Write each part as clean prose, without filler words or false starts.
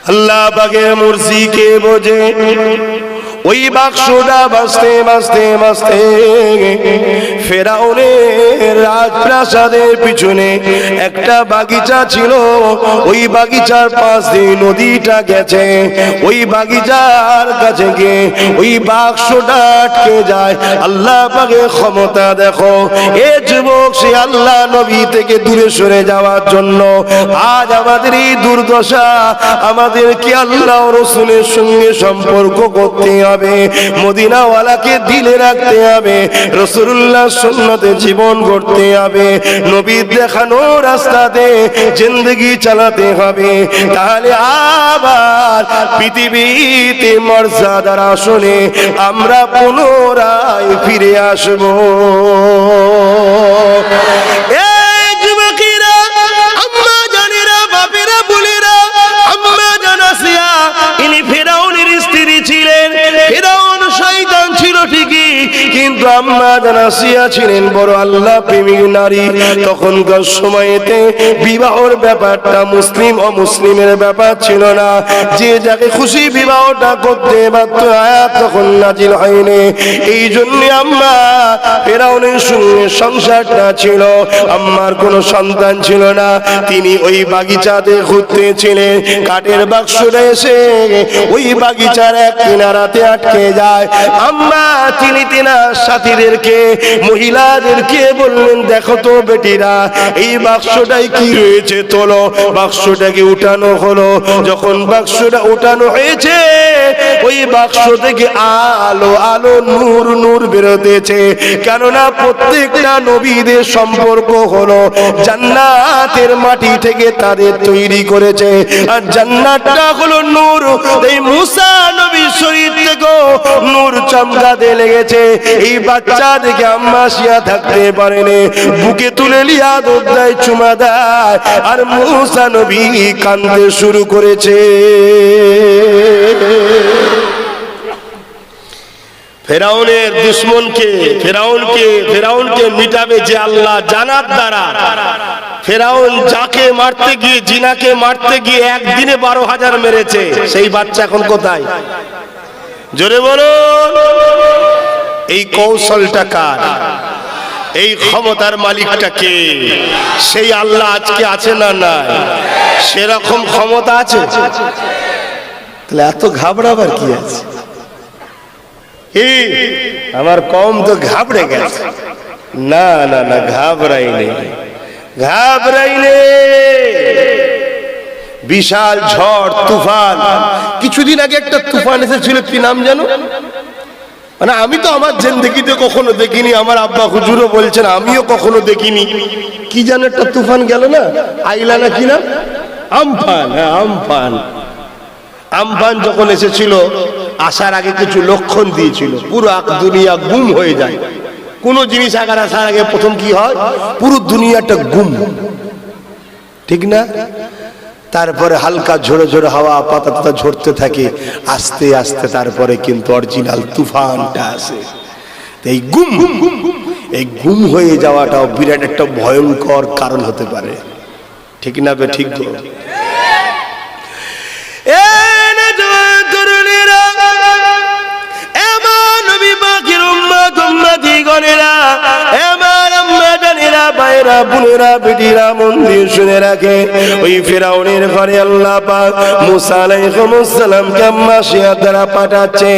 আল্লাহ পাকের মর্জি কে বোঝে। ওই বাক্সটা বাজতে বাজতে বাজতে ফেরাউনের রাজপ্রাসাদের পিছনে একটা বাগিচা ছিল। ওই বাগিচার পাশ দিয়ে নদীটা গেছে। ওই বাগিচার কাছে গিয়ে ওই বাক্সটা আটকে যায়। আল্লাহ পাকের ক্ষমতা দেখো। এ যুবক, সে আল্লাহ নবী থেকে দূরে সরে যাওয়ার জন্য আজ আমাদের এই দুর্দশা। আমাদের কি আল্লাহ রাসূলের সঙ্গে সম্পর্ক করতে হবে, মদিনাওয়ালাকে দিলে রাখতে হবে, রাসূলুল্লাহ সুন্নতে জীবন গড়তে হবে, নবীর দেখানো রাস্তাতে জিন্দেগি চালাতে হবে। তাহলে আবার পৃথিবীতে মর্যাদার আসনে আমরা পুনরায় ফিরে আসব। এই যুবকেরা, আম্মা জানেরা, বাপেরা, বুলেরা, আম্মা জান আসিয়া ইনি ফেরাউনের স্ত্রী ছিলেন। ফেরাউন শয়তান ছিল ঠিকই, কিন্তু আম্মা জান আসিয়া ছিলেন বড় আল্লাহ প্রেমিক নারী। তখনকার সময়েতে বিবাহের ব্যাপারটা মুসলিম অমুসলিমের ব্যাপার ছিল না। যে যাকে খুশি বিবাহটা করতে পারত। আয়াত তখন নাজিল হয়নি। এই জন্য আম্মা ফেরাউনের সঙ্গে সংসারটা ছিল। আম্মার কোনো সন্তান ছিল না। তিনি ওই বাগিচাতে ঘুরতেছিলেন। কাঠের বাক্সটা এসে ওই বাগিচার এক কিনারাতে আটকে যায়। আম্মা তিনি তিনার সাথীদেরকে, মহিলাদেরকে বললেন, দেখো তো বেটিরা, এই বাক্সটাই কি রয়েছে, তোলো। বাক্সটাকে উঠানো হলো। যখন বাক্সটা উঠানো হয়েছে, ওই বাক্স থেকে আলো আলো নূর নূর বেরোতেছে। কেননা প্রত্যেকটা নবীদের সম্পর্ক হলো জান্নাতের মাটি থেকে তাদের তৈরি করেছে। আর জান্নাতটা হলো নূর। এই মুসা নবীর শরীর থেকে নূর চমকাতে লেগেছে। এই বাচ্চা দেখে আম্মা শিয়া থাকতে পারেনি, বুকে তুলে লিয়া দুধ দেয়, চুমা দেয়, আর মুসা নবী কাঁদতে শুরু করেছে। ফেরাউনের দুশমনকে ফেরাউনকে মিটাবে যে আল্লাহ জানার দ্বারা। ফেরাউন যাকে মারতে গিয়ে, জিনাকে মারতে গিয়ে একদিনে 12,000 মেরেছে। সেই বাচ্চা এখন কোথায়? জোরে বলুন। এই কৌশলটা কার? এই ক্ষমতার মালিকটা কে? সেই আল্লাহ আজকে আছে না নাই? সেরকম ক্ষমতা আছে। তাহলে এত ঘাবড়াবার কি আছে? আমার কম তো ঘাবড়ে গেছে। না না না, ঘাবড়াই নেই। বিশাল ঝড় তুফান। কিছুদিন আগে একটা তুফান এসেছিল, কি নাম জানো? মানে আমি তো আমার জিন্দেগিতে কখনো দেখিনি, আমার আব্বা হুজুরও বলছেন আমিও কখনো দেখিনি। কি জানো একটা তুফান গেল না, আইলা না কি না, আমফান। হ্যাঁ, আমফান। আমফান যখন এসেছিল, আসার আগে কিছু লক্ষণ দিয়েছিল। পুরো দুনিয়া গুম হয়ে যায়। কোন জিনিস আগার আসার আগে প্রথম কি হয়? পুরো দুনিয়াটা গুম, ঠিক না? তারপরে হালকা ঝোড়ো ঝোড়ো হাওয়া, পাতা পাতা ঝরতে থাকে, আস্তে আস্তে তারপরে কিন্তু অরিজিনাল তুফানটা আসে। এই গুম হয়ে যাওয়াটাও বিরাট একটা ভয়ঙ্কর কারণ হতে পারে, ঠিক না? ঠিক তো। বোনেরা, বেটিরা, মন দিয়ে শুনে রাখে। ওই ফেরাউনের ঘরে আল্লাহ পাক মুসা আলাইহিস সালামকে আম্মা শিয়ার দ্বারা পাঠাচ্ছে।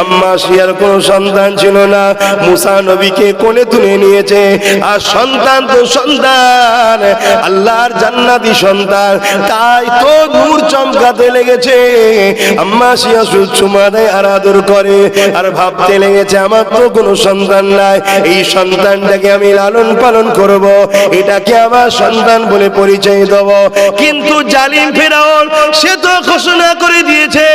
আম্মা শিয়ার কোনো সন্তান ছিল না। মুসা নবীকে কোলে তুলে নিয়েছে। আর সন্তান তো সন্তান, আল্লাহর জান্নাতি সন্তান, তাই তো নূর চমকাতে লেগেছে। আম্মা শিয়া চুমা দেয় আর আদর করে, আর ভাবতে লেগেছে আমার তো কোনো সন্তান নাই, এই সন্তানটাকে আমি লালন পালন করব, এটাকে আমার সন্তান বলে পরিচয় দেব। কিন্তু জালিম ফেরাউন সে তো ঘোষণা করে দিয়েছে,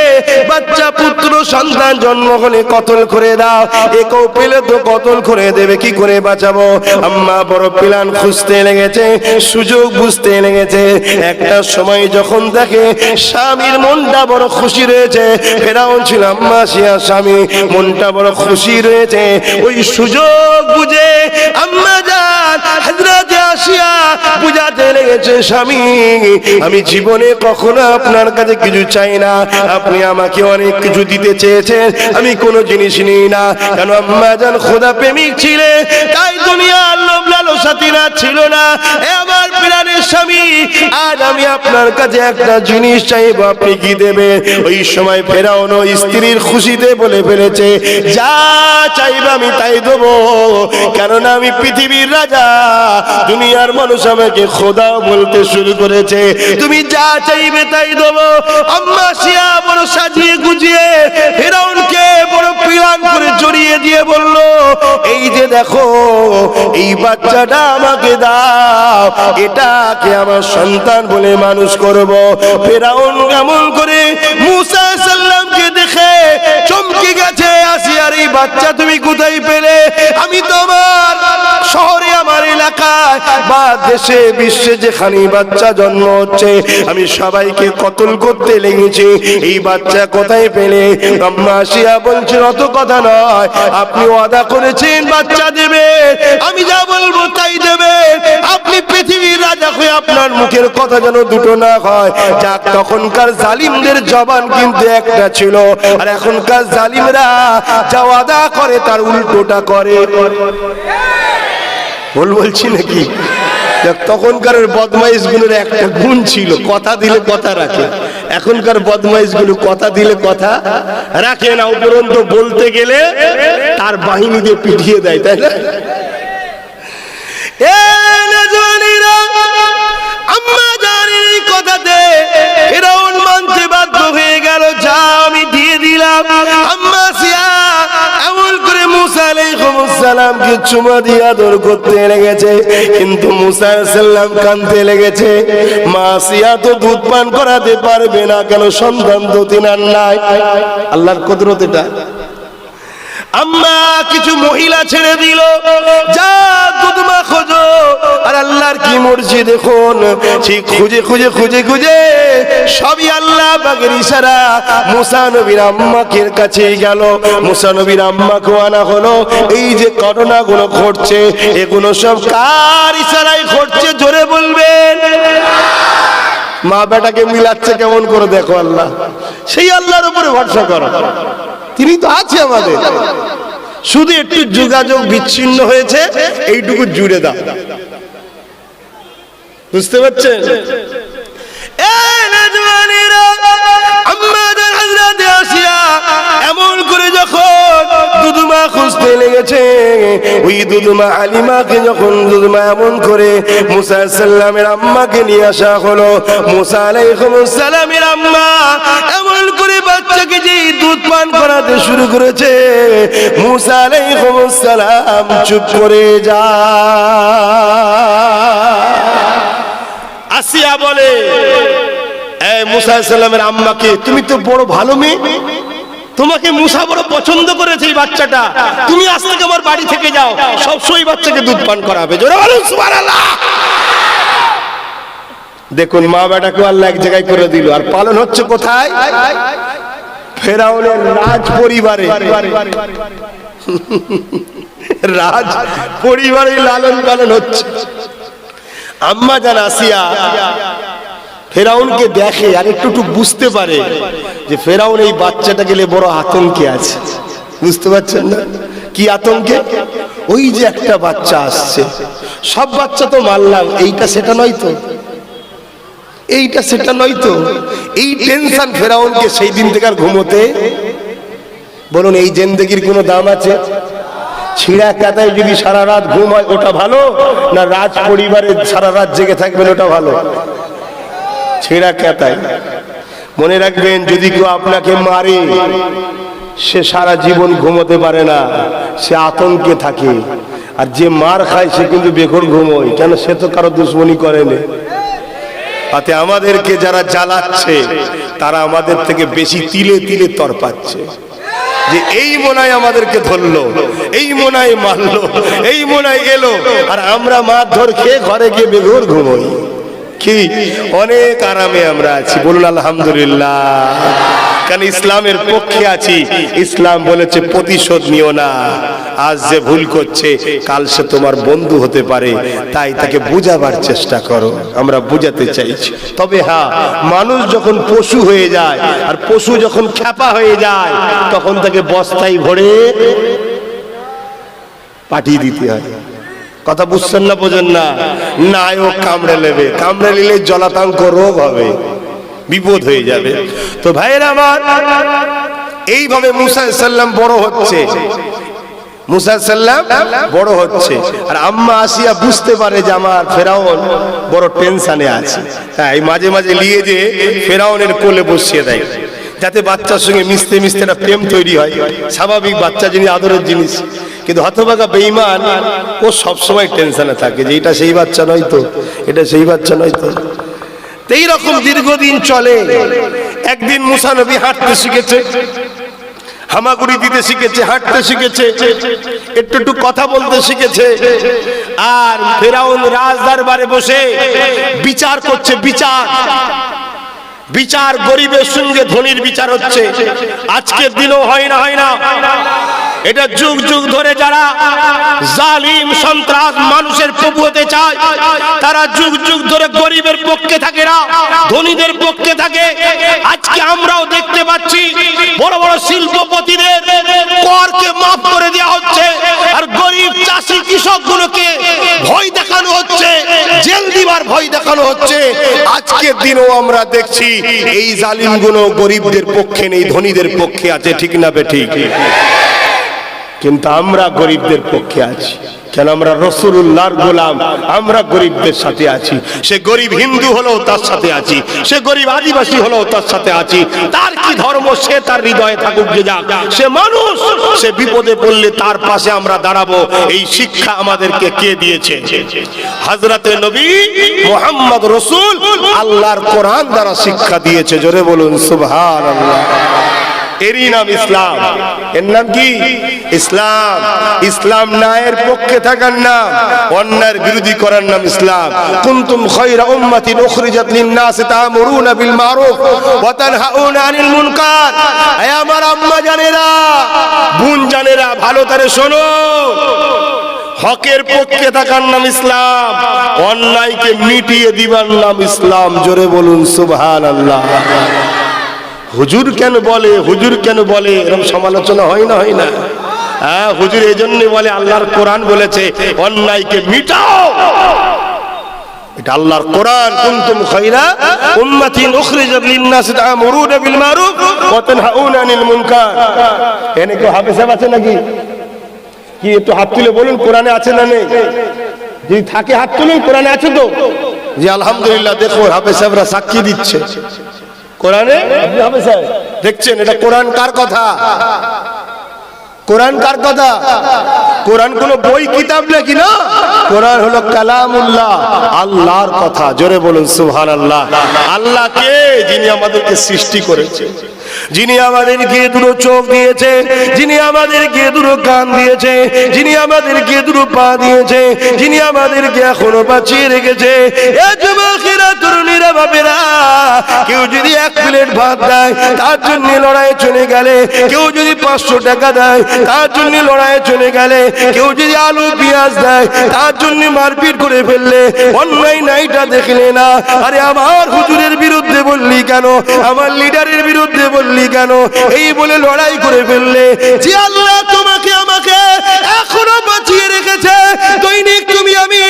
বাচ্চা পুত্র সন্তান জন্ম হলে কতল করে দাও। একেও পেলে তো কতল করে দেবে, কি করে বাঁচাবো? আম্মা বড় প্ল্যান খুঁজতে লেগেছে, সুযোগ বুঝতে লেগেছে। একটা সময় যখন দেখে স্বামীর মনটা বড় খুশি রয়েছে, ফেরাউন ছিল আম্মা শিয়া স্বামী, মনটা বড় খুশি রয়েছে, ওই সুযোগ বুঝে আম্মা জান হযরত হাজরাতে আসিয়া বুঝাতে লেগেছে, স্বামী আমি জীবনে কখনো আপনার কাছে কিছু চাই না, আপনি আমাকে অনেক কিছু দিতে চেয়েছেন, আমি কোনো জিনিস নিই না। কেন আম্মা জান খোদা প্রেমিক ছিলেন, তাই দুনিয়ার লোভ লালসা তিনার ছিল না। এ আমার প্রাণের স্বামী, আজ আমি আপনার কাছে একটা জিনিস চাইবো, আপনি কি দেবেন? ওই সময় ফেরাউন স্ত্রীর খুশিতে বলে ফেলেছে, যা চাইবে আমি তাই দেবো, কেননা আমি পৃথিবীর রাজা, দুনিয়ার মানুষ আমাকে খোদা বলতে শুরু করেছে, তুমি যা চাইবে তাই দেবো। আম্মা আসিয়া বড় সাজিয়ে গুজিয়ে ফেরাউনকে বড় প্লান করে জড়িয়ে দিয়ে বলল, এই যে দেখো এই বাচ্চাটা আমাকে দাও, এটাকে আমার সন্তান বলে মানুষ করব। ফেরাউন কেমন করে মূসা সাল্লামকে দেখে চমকে গেছে, আসিয়ার এই বাচ্চা তুমি কোথায় পেলে? আমি তোমার শহরে, আমার এলাকায় বা দেশে বিশ্বে যেখানে বাচ্চা জন্ম হচ্ছে আমি সবাইকে কতল করতে লেগেছি, এই বাচ্চা কোথায় পেলে? আম্মা আসিয়া বলছেন, অত কথা নয়, আপনি ওয়াদা করেছেন বাচ্চা দেবে, আমি যা বলবো তাই দেবে, আপনি পৃথিবীর রাজা হয়ে আপনার মুখের কথা যেন দুটো না হয়। যাক, তখনকার জালিমদের জবান কিন্তু একটা ছিল, আর এখনকার জালিমরা যা ওয়াদা করে তার উল্টোটা করে। বলছি নাকি? তখনকার বদমাইশ গুলোর একটা গুণ ছিল, কথা দিলে কথা রাখে। এখনকার বদমাইশ গুলো কথা দিলে কথা রাখে না, উপরন্ত বলতে গেলে তার বাহিনী দিয়ে পিটিয়ে দেয়, তাই না? আম্মা জানের এই কথাতে ফেরাউন মানতে বাধ্য হয়ে গেল, যা আমি দিয়ে দিলাম। আম্মা আসিয়া এমন করে মূসা আলাইহিস সালামকে চুমা দিয়ে আদর করতে লেগেছে, কিন্তু মূসা আলাইহিস সালাম কাঁদতে লেগেছে। মা আসিয়া তো দুধ পান করাতে পারবে না, কেন সন্তান তো তিনার নাই। আল্লাহর কুদরত এটা। আম্মা কিছু মহিলা ছেড়ে দিল, যা দুধমা খোঁজো, আর আল্লাহর কি মর্জি দেখুন, ঠিক খুঁজে খুঁজে খুঁজে খুঁজে সবই আল্লাহ পাকের ইশারা মুসা নবীর আম্মাকে কাছে গেল। মুসা নবীর আম্মাকে আনা হলো। এই যে ঘটনাগুলো ঘটছে এগুলো সব কার ইশারায় ঘটছে? জোরে বলবেন। মা বেটাকে মিলাচ্ছে কেমন করে দেখো আল্লাহ, সেই আল্লাহর উপরে ভরসা করো, তিনি তো আছে আমাদের। শুধু একটু যোগাযোগ বিচ্ছিন্ন হয়েছে, এইটুকু জুড়ে দাও, বুঝতে পারছেন? এমন করে যখন দুধমা খুঁজতে লেগেছে, ওই দুধমা আলিমাকে যখন দুধমা এমন করে মুসা আলাইহিস সালামের আম্মাকে নিয়ে আসা হলো, মুসা আলাইহিস সালামের আম্মা এমন করে বাচ্চাকে যে দুধ পান করাতে শুরু করেছে, মুসা আলাইহিস সালাম চুপ করে যা। আসিয়া বলে, এই মুসা আলাইহিস সালামের আম্মাকে, তুমি তো বড় ভালো মেয়ে, তোমাকে মুসা বড় পছন্দ করেছে এই বাচ্চাটা, তুমি আজ থেকে আমার বাড়ি থেকে যাও, সবসময় বাচ্চাকে দুধ পান করাবে। জোরে বলুন সুবহানাল্লাহ। দেখুন মা বেটাকে আল্লাহ এক জায়গায় করে দিল, আর পালন হচ্ছে কোথায়? ফেরাউনের রাজ পরিবারে। রাজ পরিবারে লালন পালন হচ্ছে। আম্মা জান আসিয়া ফেরাউনকে দেখে আর একটু বুঝতে পারে যে ফেরাউন এই বাচ্চাটা গেলে বড় আতঙ্কে আছে। বুঝতে পারছেন না কি আতঙ্কে? ওই যে একটা বাচ্চা আসছে, সব বাচ্চা তো মারলাম, এইটা সেটা নয় তো, এইটা সেটা নয় তো। এই টেনশন ফেরাউনকে সেই দিন থেকে আর ঘুমোতে। বলুন এই জিন্দেগির কোনো দাম আছে? ছিঁড়া কাদায় যদি সারা রাত ঘুম হয় ওটা ভালো, না রাজ পরিবারে সারা রাত জেগে থাকবেন ওটা ভালো? ছেঁড়া কাদায়। মনে রাখবেন, যদি কেউ আপনাকে মারে সে সারা জীবন ঘুমোতে পারে না, সে আতঙ্কে থাকে। আর যে মার খায় সে কিন্তু বেঘর ঘুমোয়, কেন? সে তো কারো দুশ্মনী করেনি। তাতে আমাদেরকে যারা জ্বালাচ্ছে তারা আমাদের থেকে বেশি তিলে তিলে তরপাচ্ছে, যে এই মনায় আমাদেরকে ধরলো, এই মনায় মারলো, এই মনায় এলো, আর আমরা মারধর খেয়ে ঘরে গিয়ে বেঘর ঘুমোই। কি অনেক আরামে আমরা আছি, বলুন আলহামদুলিল্লাহ। কারণ ইসলামের পক্ষে আছি। ইসলাম বলেছে প্রতিশোধ নিও না, আজ যে ভুল করছে কাল সে তোমার বন্ধু হতে পারে, তাই তাকে বুঝাবার চেষ্টা করো। আমরা বুঝাতে চাইছি। তবে হ্যাঁ, মানুষ যখন পশু হয়ে যায় আর পশু যখন খ্যাপা হয়ে যায় তখন তাকে বস্তায় ভরে পাঠিয়ে দিতে হয়। কথা বুঝছেন না, বোঝেন না? নায়ক কামড়ে নেবে, কামড়ে নিলে জলাতঙ্ক রোগ হবে, বিপদ হয়ে যাবে। তো ভাইয়েরা আমার, এইভাবে মুসা সাল্লাম বড় হচ্ছে, মুসা সাল্লাম বড় হচ্ছে। আর আম্মা আসিয়া বুঝতে পারে যে আমার ফেরাউন বড় টেনশনে আছে, তাই মাঝে মাঝে নিয়ে যে ফেরাউনের কোলে বসিয়ে দেয়, যাতে বাচ্চার সঙ্গে মিশতে মিশতে একটা প্রেম তৈরি হয়। স্বাভাবিক, বাচ্চা জিনিস, আদরের জিনিস। কিন্তু হতভাগা বেঈমান ও সবসময় টেনশনে থাকে যে এটা সেই বাচ্চা নয় তো, এটা সেই বাচ্চা নয় তো। এই রকম দীর্ঘদিন চলে। একদিন মুসা নবী হাঁটতে শিখেছে, হামাগুড়ি দিতে শিখেছে, হাঁটতে শিখেছে, একটু একটু কথা বলতে শিখেছে। আর ফেরাউন রাজ দরবারে বসে বিচার করছে, বিচার বিচার গরিবের সঙ্গে ধনীর বিচার হচ্ছে। আজকের দিনও হয় না, হয় না? এটা যুগ যুগ ধরে যারা জালিম সন্ত্রাস মানুষের প্রভু হতে চায় তারা যুগ যুগ ধরে গরিবের পক্ষে থাকে না, ধনীদের পক্ষে থাকে। আজকে আমরাও দেখতে পাচ্ছি বড় বড় শিল্পপতিদের করকে মাফ করে দেওয়া হচ্ছে, আর গরিব চাষি কৃষকগুলোকে ভয় দেখানো হচ্ছে, জেল দিবার ভয় দেখানো হচ্ছে। আজকের দিনও আমরা দেখছি এই জালিমগুলো গরিবদের পক্ষে নেই, ধনীদের পক্ষে আছে। ঠিক না বেঠিক? কিন্তু আমরা গরিবদের পক্ষে আছি। কেন? আমরা রাসূলুল্লাহর গোলাম, আমরা গরিবদের সাথে আছি। সে গরিব হিন্দু হলেও তার সাথে আছি, সে গরিব আদিবাসী হলেও তার সাথে আছি। তার কি ধর্ম সে তার হৃদয়ে থাকুক যে যাক, সে মানুষ, সে বিপদে পড়লে তার পাশে আমরা দাঁড়াবো। এই শিক্ষা আমাদেরকে কে দিয়েছে? হযরতে নবী মুহাম্মদ রাসূল আল্লাহর কোরআন দ্বারা শিক্ষা দিয়েছে। জোরে বলুন সুবহানাল্লাহ। এরই নাম ইসলাম। এর নাম কি? ইসলাম। ইসলাম ন্যায়ের পক্ষে থাকার নাম, অন্যায়ের বিরোধী করার নাম ইসলাম। কুনতুম খায়রা উম্মাতিন উখরিজাত লিন-নাস তা'মুরুনা বিল মারুফ ওয়া তানহাউনা আনিল মুনকার। হে আমার আম্মা জানেরা, বোন জানেরা, ভালো করে শোনো। হকের পক্ষে থাকার নাম ইসলাম, অন্যায়কে মিটিয়ে দিবার নাম ইসলাম। জোরে বলুন সুবহানাল্লাহ। হুজুর কেন বলে, হুজুর কেন বলে, এরকম সমালোচনা হয় না, হয় না? হ্যাঁ, হুজুর এই জন্য বলে আল্লাহর কোরআন বলেছে অন্যায়কে মিটাও। এটা আল্লাহর কোরআন। কুনতুম খায়রা উম্মাতিন উখরিজাত লিন-নাস তা'মুরুনা বিল মারুফ ওয়া তানহাউনা আনিল মুনকার। এনে কেউ হাফেজ সাহেব আছে নাকি? কি একটু হাত তুলে বলুন, কোরআনে আছে না নেই? যদি থাকে হাত তুলুন, কোরআনে আছে তো? জি আলহামদুলিল্লাহ। দেখো হাফেজ সাহেবরা সাক্ষী দিচ্ছে কোরআনে। হাফেজ সাহেব দেখছেন, এটা কোরআন কার কথা? কোরআন কার কথা? কোরআন কোন বই কিতাব নাকি? না, কোরআন হলো কালামুল্লাহ, আল্লাহর কথা। জোরে বলুন সুবহানাল্লাহ। আল্লাহ কে? যিনি আমাদেরকে সৃষ্টি করেছে, যিনি আমাদেরকে দুটো চোখ দিয়েছে, যিনি আমাদেরকে দুটো কান দিয়েছে, যিনি আমাদেরকে দুটো পা দিয়েছে, যিনি আমাদেরকে এখনো বাঁচিয়ে রেখেছে। এ যুবকেরা, তরুণীরা, বাপেরা, কেউ যদি 1 প্লেট ভাত দেয় তার জন্য লড়াইয়ে চলে গেলে, কেউ যদি 500 টাকা দেয় তার জন্য লড়াইয়ে চলে গেলে, কেউ যদি আলু পেঁয়াজ দেয় তার জন্য মারপিট করে ফেললে, অন্যায় নাইটা দেখলে না, আরে আমার হুজুরের বিরুদ্ধে বললি কেন, আমার লিডারের বিরুদ্ধে বললি কেন, এই বলে লড়াই করে ফেললে, যে আল্লাহ তোমাকে আমাকে এখনো বাঁচিয়ে রেখেছে, দৈনিক তুমি আমি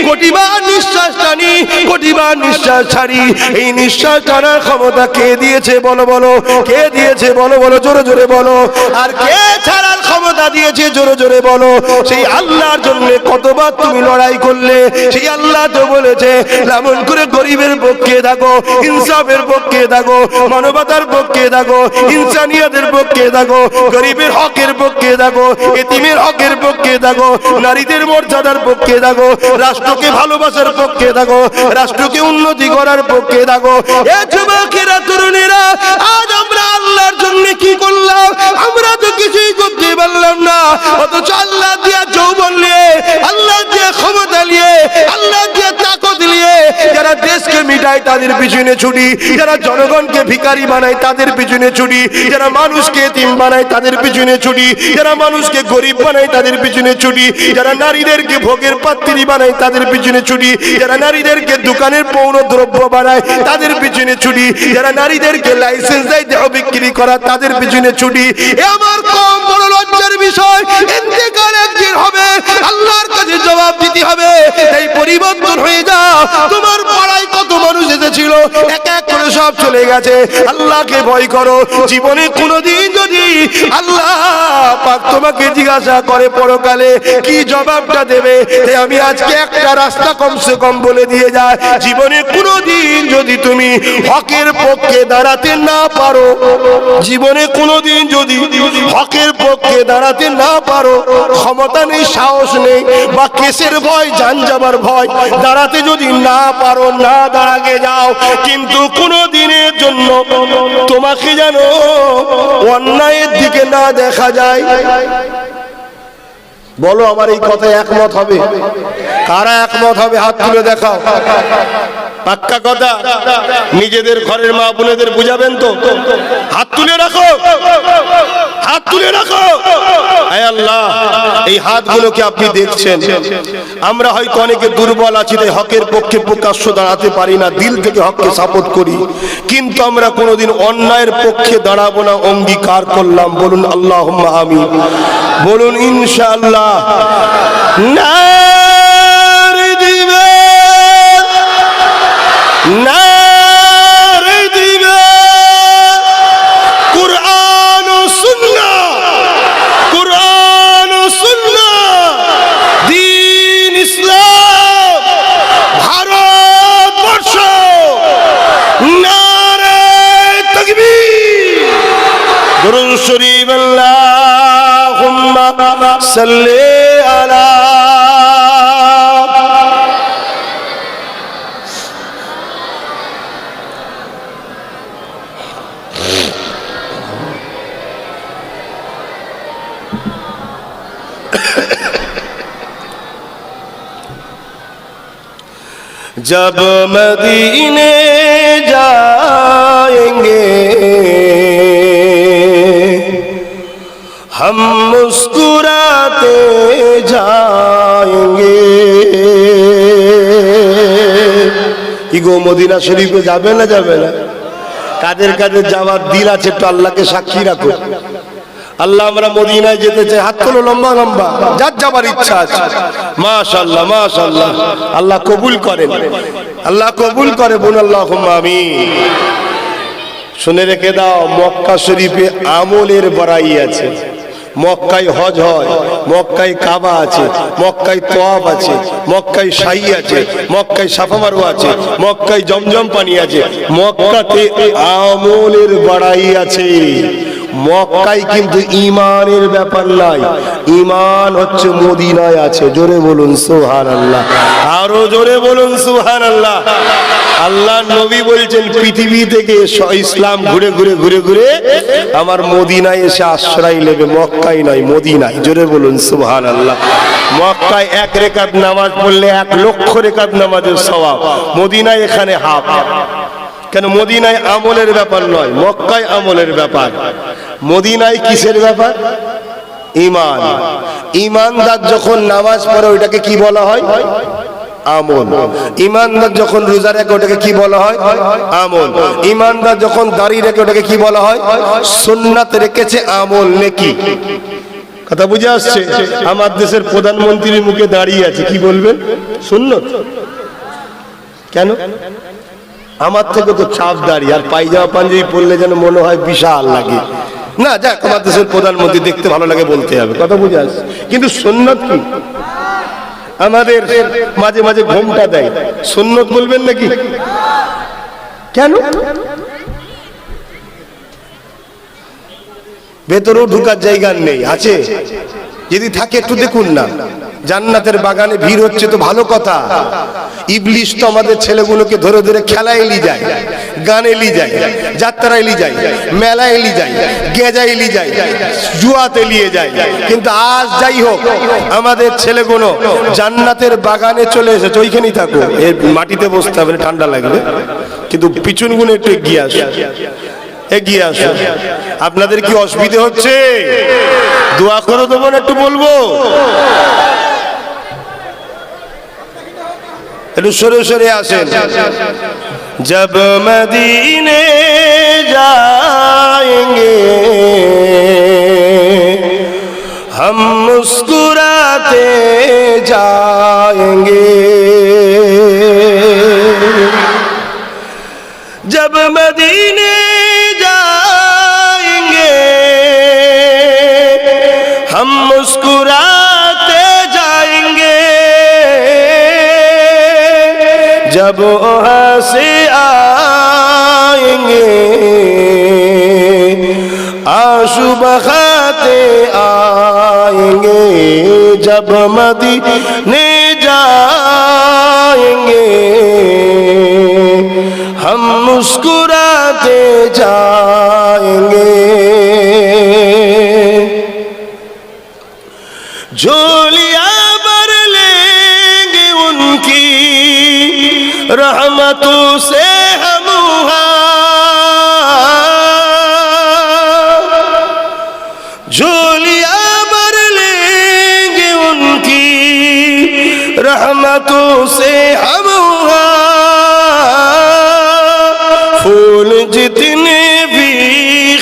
কোটিবার নিঃশ্বাস টানি, কোটিবার নিঃশ্বাস ছাড়ি। এই নিঃশ্বাস টানার ক্ষমতা কে দিয়েছে? বলো বলো, কে দিয়েছে? বলো বলো, জোরে জোরে বলো। আর কে ছাড়ার ক্ষমতা দিয়েছে? জোরে জোরে বলো। সেই আল্লাহর জন্য কতবার তুমি লড়াই করলে? সেই আল্লাহ তো বলেছে লামন করে গরিবের পক্ষে থাকো, ইনসাফের পক্ষে থাকো, মানবতার পক্ষে থাকো, ইনসানিয়তের পক্ষে থাকো, গরিবের হকের পক্ষে থাকো, এতিমের হকের পক্ষে থাকো, নারীদের মর্যাদার পক্ষে থাকো, রাষ্ট্রকে ভালোবাসার পক্ষে থাকো, রাষ্ট্রকে উন্নতি করার পক্ষে থাকো। এ যুবকেরা, তরুণীরা, আজ আমরা আল্লাহর জন্য কি করলাম? আমরা তো কিছুই করতে পারলাম না, অথচ আল্লাহ দিয়া যৌবন নিয়ে, আল্লাহ দিয়া ক্ষমতা নিয়ে, আল্লাহ দিয়া তাকত নিয়ে যারা দেশকে মিটায় তাদের পিছনে ছুটি, যারা জনগণকে ভিখারি বানায় তাদের পিছনে ছুটি, যারা মানুষকে এতিম বানায় তাদের পিছনে ছুটি, যারা মানুষকে গরিব বানায় তাদের পিছনে ছুটি, যারা নারীদেরকে ভোগের পাত্রী বানায় তাদের পিছনে ছুটি, যারা নারীদেরকে দোকানের পৌর দ্রব্য বানায় তাদের পিছনে ছুটি, যারা নারীদেরকে লাইসেন্স দেয় দেহ বিক্রি করা তাদের পিছনে ছুটি। এ আমার কম বড় লজ্জার বিষয়। ইন্তেকাল একদিন হবে, আল্লাহর কাছে জবাব দিতে হবে। এই পরিবর্তন হয়ে যাও। তোমার পাড়ায় কত মানুষ এসেছিল, এক এক করে সব চলে গেছে। আল্লাহকে ভয় করো। জীবনে কোনোদিন যদি আল্লাহ পাক তোমাকে জিজ্ঞাসা করে পরকালে কি জবাবটা দেবে, আমি আজকে একটা রাস্তা কমসে কম বলে দিয়ে যায়। জীবনে কোনোদিন যদি তুমি হকের পক্ষে দাঁড়াতে না পারো, জীবনে কোনোদিন যদি হকের পক্ষে দাঁড়াতে না পারো, ক্ষমতা নেই, সাহস নেই, বা কেসের ভয়, জান যাবার ভয়, দাঁড়াতে যদি না পারো, না দাঁড়াতে যাও, কিন্তু কোনো দিনের জন্য তোমাকে যেন অন্যায়ের দিকে না দেখা যায়। বলো আমার এই কথায় একমত হবে? কারা একমত হবে হাত তুলে দেখাও। পাক্কা কথা, নিজেদের ঘরের মা বোনেদের বুঝাবেন তো? হাত তুলে রাখো, হাত তুলে রাখো। হে আল্লাহ, এই হাতগুলোকে আপনি দেখছেন। আমরা হয়তো অনেকে দুর্বল আছি, তাই হকের পক্ষে প্রকাশ্য দাঁড়াতে পারি না, দিল থেকে হককে সাপোর্ট করি, কিন্তু আমরা কোনোদিন অন্যায়ের পক্ষে দাঁড়াবো না, অঙ্গীকার করলাম। বলুন আল্লাহুম্মা আমিন, বলুন ইনশাআল্লাহ। নারে দিবে, নারে দিবে, কুরআন ও সুন্নাহ, কুরআন ও সুন্নাহ, দ্বীন ইসলাম, ভারতবর্ষ। নারে তাকবীর, দুরূদ শরীফ, আল্লাহুম্মা সাল্লি আলা। जब मदीने जाएंगे हम मुस्कुराते जाएंगे। ইগো মদিনা শরীফে যাবে না, যাবে না? কাদের কাদের যাওয়ার দিল আছে একটু আল্লাহকে সাক্ষী রাখো। আল্লাহ আমরা মদিনায় যেতে চাই, হাত তোলো লম্বা লম্বা, যার যাবার ইচ্ছা আছে। মাশাআল্লাহ, মাশাআল্লাহ, আল্লাহ কবুল করেন, আল্লাহ কবুল করে। বলুন আল্লাহুম্মা আমিন। শুনে রেখে দাও, মক্কা শরীফে আমলের বাড়াই আছে। মক্কায় হজ হয়, মক্কায় কাবা আছে, মক্কায় তোয়াব আছে, মক্কায় সাই আছে, মক্কায় সাফা মারওয়া আছে, মক্কায় জমজম পানি আছে। মক্কাতে আমলের বাড়াই আছে। মক্কায় কিন্তু ঈমানের ব্যাপার নাই, ঈমান হচ্ছে মদিনায় আছে। জোরে বলুন সুবহানাল্লাহ, আরো জোরে বলুন সুবহানাল্লাহ। আল্লাহ নবী বলছেন পৃথিবী থেকে ইসলাম ঘুরে ঘুরে ঘুরে ঘুরে আমার মদিনায় এসে আশ্রয় নেবে, মক্কায় নয়, মদিনায়। জোরে বলুন সুবহানাল্লাহ। মক্কায় এক রেকাত নামাজ পড়লে 1 লক্ষ রেকাত নামাজের সওয়াব, মদিনায় এখানে হাফ। কেন? মদিনায় আমলের ব্যাপার নয়, মক্কায় আমলের ব্যাপার। মদিনায় কিসের ব্যাপার? ঈমান। ঈমানদার যখন নামাজ পড়ে ওইটাকে কি বলা হয়? আমল। ঈমানদার যখন রোজা রাখে ওটাকে কি বলা হয়? আমল। ঈমানদার যখন দাড়ি রাখে ওটাকে কি বলা হয়? সুন্নাত রেখেছে, আমল, নেকি। কথা বুঝে আসছে? আমার দেশের প্রধানমন্ত্রীর মুখে দাঁড়িয়ে আছে, কি বলবেন? সুন্নত। কেন? আমার থেকে তো চাপ দাঁড়িয়ে, আর পায়জামা পাঞ্জাবি পরলে যেন মনে হয় বিশাল লাগে। না যাক, আমার দেশের প্রধানমন্ত্রী দেখতে ভালো লাগে বলতে হবে, কথা বুঝে আসছে। কিন্তু সুন্নত কি? আমাদের মাঝে মাঝে ঘুমটা দেয়, সুন্নত বলবেন নাকি? কেন? ভেতরেও ঢুকার জায়গা নেই, আছে? যদি থাকে একটু দেখুন না, জান্নাতের বাগানে ভিড় হচ্ছে তো ভালো কথা। ইবলিশ তো আমাদের ছেলেগুলোকে ধরে ধরে খেলায় এলি যায়, গানে এলি যায়, যাত্রায় এলি যায়, মেলায় এলি যায়, গেঁজায় এলি যায়, জুয়াতে নিয়ে যায়। কিন্তু আজ যাই হোক আমাদের ছেলেগুলো জান্নাতের বাগানে চলে এসেছে। ওইখানেই থাকো, এর মাটিতে বসতে হবে, ঠান্ডা লাগবে, কিন্তু পিছনগুলো একটু এগিয়ে আসো, এগিয়ে আসো। আপনাদের কি অসুবিধা হচ্ছে? দোয়া করে দেবো না একটু বলবো? একটু সরে সরে আসেন। জব মদিনে যায়েঙ্গে हम मुस्कुराते जाएंगे, जब मदीने जाएंगे हम मुस्कुराते जाएंगे, जब वहाँ से आएंगे आंसू बहाते आएंगे, जब मदीने जाएंगे हम मुस्कुराते जाएंगे, झोलियां भर लेंगे उनकी रहमतों से हम झोलियां भर लेंगे उनकी रहमतों से हम फूल जितने भी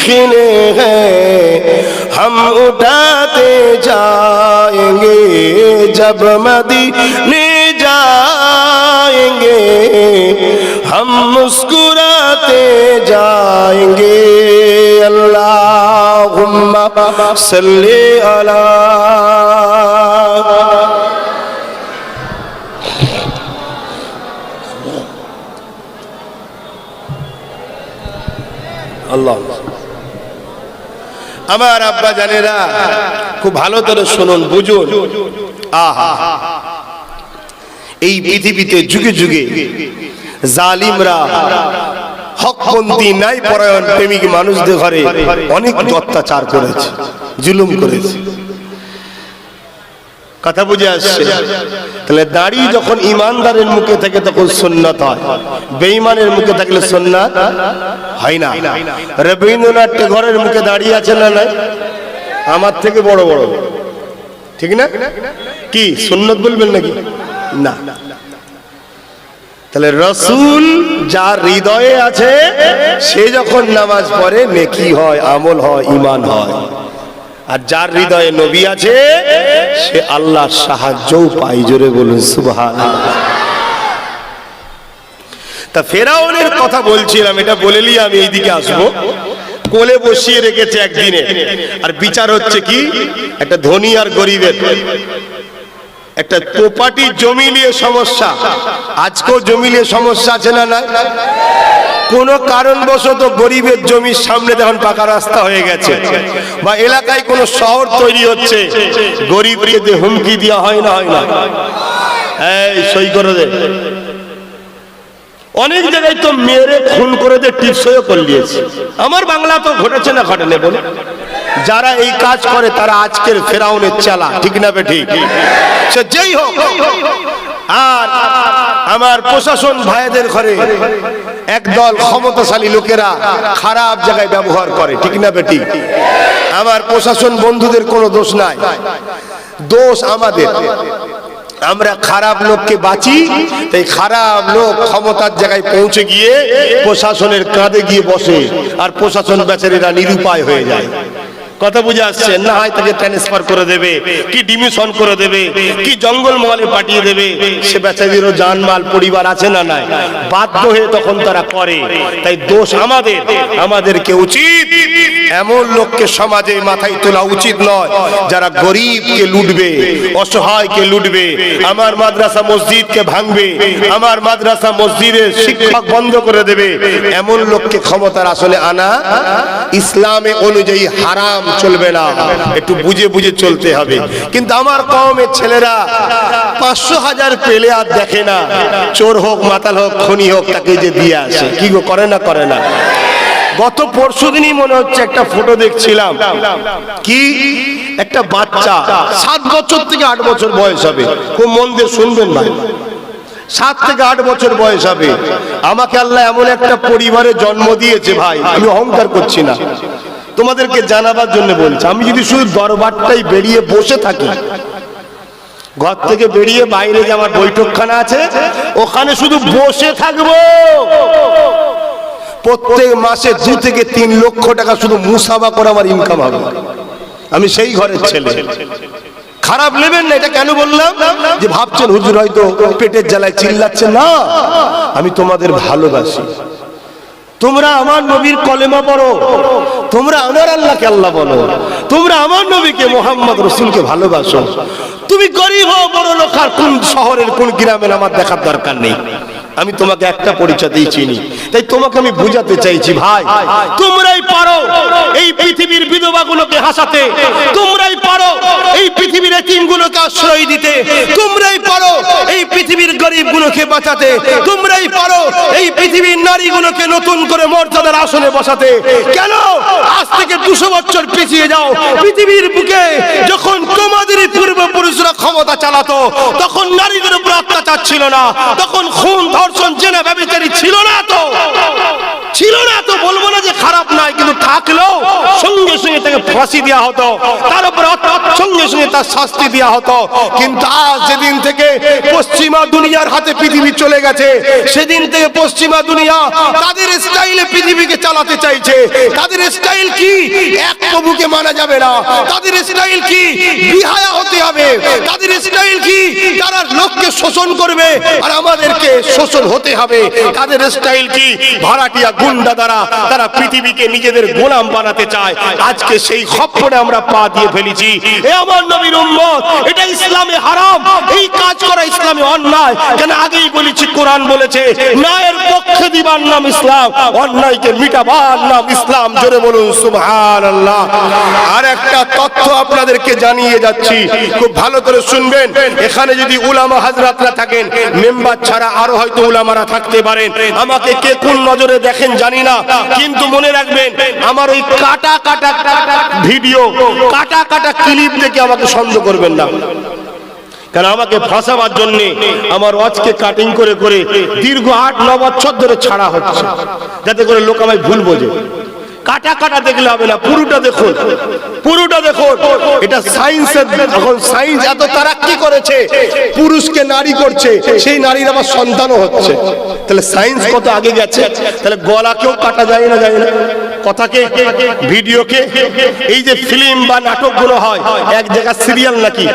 खिले हैं हम उठाते जाएंगे, जब मदीने जाएंगे हम मुस्कुराते जाएंगे। अल्लाहुम्मा सल्ली अला আল্লাহ। আমার আব্বা জানেরা খুব ভালো করে শুনুন, বুঝুন। আহা, এই পৃথিবীতে যুগে যুগে জালিমরা হকপন্থী ন্যায় পরায়ণ প্রেমিক মানুষদের ঘরে অনেক অত্যাচার করেছে, জুলুম করেছে। কথা বুঝে আসছে? তাহলে দাড়ি যখন ইমানদারের মুখে থাকে তখন সুন্নাত হয়, বেঈমানের মুখে থাকলে সুন্নাত হয় না। রবীন্দ্রনাথ ঠাকুরের মুখে দাঁড়িয়ে আছে না নাই? আমার থেকে বড় বড়, ঠিক না? কি সুন্নাত বলবেন নাকি? না। তাহলে রাসূল যার হৃদয়ে আছে সে যখন নামাজ পড়ে নেকি হয়, আমল হয়, ঈমান হয়। আর যার হৃদয়ে নবী আছে সে আল্লাহর সাহায্যও পায়। জোরে বলুন সুবহানাল্লাহ। তা ফেরাউনের কথা বলছিলাম, এটা বলেলি আমি এইদিকে আসবো। কোলে বসিয়ে রেখেছে একদিনে, আর বিচার হচ্ছে কি একটা ধনী আর গরিবের, একটা প্রপার্টি জমি নিয়ে সমস্যা। আজকেও জমি নিয়ে সমস্যা আছে না? না, কোন কারণবশত গরিবের জমির সামনে যখন পাকা রাস্তা হয়ে গেছে বা এলাকায় কোন শহর তৈরি হচ্ছে, গরিবকে হুমকি দেওয়া হয় না? হয় না? এই সই করে দে। অনেক জায়গায় তো মেরে খুন করে দে, টিপসইও করে দিয়েছে। আমার বাংলা তো ঘটেছে না ঘটেনি বলে? যারা এই কাজ করে তারা আজকের ফেরাউনের চালা, ঠিক না বেঠিক? সে যেই হোক। আর আমার প্রশাসন ভাইদের ঘরে একদল ক্ষমতাশালী লোকেরা খারাপ জায়গায় ব্যবহার করে, ঠিক না বেঠিক? আমার প্রশাসন বন্ধুদের কোনো দোষ নাই, দোষ আমাদের। আমরা খারাপ লোককে বাঁচি, তাই খারাপ লোক ক্ষমতার জায়গায় পৌঁছে গিয়ে প্রশাসনের কাঁধে গিয়ে বসে, আর প্রশাসন বেচারীরা নিরুপায় হয়ে যায়। কথা বুঝে আসছে না? হয় তাকে ট্রান্সফার করে দেবে, কি ডিমিশন করে দেবে, কি জঙ্গল মহলে পাঠিয়ে দেবে। সে বেচারীরও জানমাল পরিবার আছে না নাই? বাধ্য হয়ে তখন তারা করে। তাই দোষ আমাদের। আমাদেরকে উচিত এমন লোককে সমাজে মাথায় তোলা উচিত নয় যারা গরিবকে লুটবে, অসহায়কে লুটবে, আমার মাদ্রাসা মসজিদকে ভাঙবে, আমার মাদ্রাসা মসজিদের শিক্ষক বন্ধ করে দেবে। এমন লোককে ক্ষমতার আসলে আনা ইসলামে অনুযায়ী হারাম, চলবে না। একটু বুঝে বুঝে চলতে হবে। কিন্তু আমার কওমের ছেলেরা 500,000 পেলে আর দেখে না, চোর হোক, মাতাল হোক, খনি হোক, তাকে যে দিয়ে আসে। কি গো, করে না? করে না? গত পরশুদিনই মনে হচ্ছে একটা ফটো দেখছিলাম, কি একটা বাচ্চা 7 বছর থেকে 8 বছর বয়স হবে, খুব মন দিয়ে শুনবেন ভাই, 7 থেকে 8 বছর বয়স হবে। আমাকে আল্লাহ এমন একটা পরিবারে জন্ম দিয়েছে ভাই, আমি অহংকার করছি না, তোমাদেরকে জানাবার জন্য বলছি। আমি যদি শুধু দরবারটাই বেরিয়ে বসে থাকি, ঘর থেকে বেরিয়ে বাইরে যে আমার বৈঠকখানা আছে ওখানে শুধু বসে থাকবো, প্রত্যেক মাসে 2 থেকে 3 লক্ষ টাকা শুধু মুসাফা করে আমার ইনকাম হবে। আমি সেই ঘরের ছেলে। খারাপ নেবেন না, এটা কেন বললাম যে ভাবছেন হুজুর হয়তো পেটের জ্বালায় চিল্লাচ্ছে, না, আমি তোমাদের ভালোবাসি। তোমরা আমার নবীর কলেমা পড়ো, তোমরা আমার আল্লাহকে আল্লাহ বলো, তোমরা আমার নবীকে মুহাম্মদ রাসূলকে ভালোবাসো। তুমি গরিব হও, বড় লোক, আর কোন শহরের কোন গ্রামের আমার দেখার দরকার নেই। আমি তোমাকে একটা পরিচয় দিয়ে চিনি, তাই তোমাকে আমি বুঝাতে চাইছি ভাই, তোমরাই পারো এই পৃথিবীর বিধবাগুলোকে হাসাতে, তোমরাই পারো এই পৃথিবীর এতিমগুলোকে আশ্রয় দিতে, তোমরাই পারো এই পৃথিবীর গরিবগুলোকে বাঁচাতে, তোমরাই পারো এই পৃথিবীর নারীগুলোকে নতুন করে মর্যাদার আসনে বসাতে। কেন আজ থেকে 200 বছর পিছিয়ে যাও, পৃথিবীর বুকে যখন তোমাদেরই পূর্বপুরুষরা ক্ষমতা চালাতো তখন নারীদের উপর অত্যাচার ছিল না, তখন খুন, ধর্ষণ, জেনা, ব্যভিচারী ছিল না তো, ছিল না তো। বলবো না যে খারাপ নাই, কিন্তু থাকলেও সঙ্গে সঙ্গে তাকে ফাঁসি দেওয়া হতো, তার উপর সঙ্গে সঙ্গে তার শাস্তি দেওয়া হতো। কিন্তু আজ যেদিন থেকে পশ্চিমা দুনিয়ার হাতে পৃথিবী চলে গেছে, সেদিন থেকে পশ্চিমা দুনিয়া তাদের স্টাইলে পৃথিবীকে চালাতে চাইছে। তাদের স্টাইল কি? এক প্রভুকে মানা যাবে না। তাদের স্টাইল কি? বিহায়া হতে হবে। তাদের স্টাইল কি? তারা লোককে শোষণ করবে আর আমাদেরকে শোষণ হতে হবে। তাদের স্টাইল কি? ভাড়াটিয়া, গুন্ডা দ্বারা তারা পৃথিবীকে নিজেদের গোলাম বানাতে চায়। আজকে সেই খপ্পরে আমরা পা দিয়ে ফেলেছি। এ আমার নবীর উম্মত, এটা ইসলামে হারাম, এই কাজ করা ইসলামে অন্যায়। কেন আগেই বলেছি, কোরআন বলেছে ন্যায়ের পক্ষে দিবার নাম ইসলাম, অন্যায়কে মিটাবার নাম ইসলাম। জোরে বলুন সুবহানাল্লাহ। আর একটা তথ্য আপনাদেরকে জানিয়ে যাচ্ছি, খুব ভালো করে শুনবেন। এখানে যদি উলামা হাজরাতরা থাকেন, মেম্বার ছাড়া আরো হয়তো উলামারা থাকতে পারেন, আমাকে কে কোন নজরে দেখেন জানি না, কিন্তু মনে রাখবেন আমার ওই কাটা কাটা ভিডিও, কাটা কাটা ক্লিপ দেখে আমাকে সন্দেহ করবেন না। কারণ আমাকে ফাঁসাবার জন্য আমার ওয়াজকে কাটিং করে করে দীর্ঘ 8-9 বছর ধরে ছাড়া হচ্ছে, যাতে করে লোক আমায় ভুল বোঝে। কাটা কাটা দেখলে হবে না, পুরোটা দেখুন, পুরোটা দেখুন। এটা সায়েন্সের, এখন সায়েন্স এত তারাক্কি করেছে, পুরুষকে নারী করছে, সেই নারীর আবার সন্তানও হচ্ছে। তাহলে সায়েন্স কত আগে গেছে। তাহলে গলাকেও কাটা যায় না, যায় না, কথাকে, ভিডিওকে। এই যে ফিল্ম বা নাটকগুলো হয়, এক জায়গায় সিরিয়াল নাকি,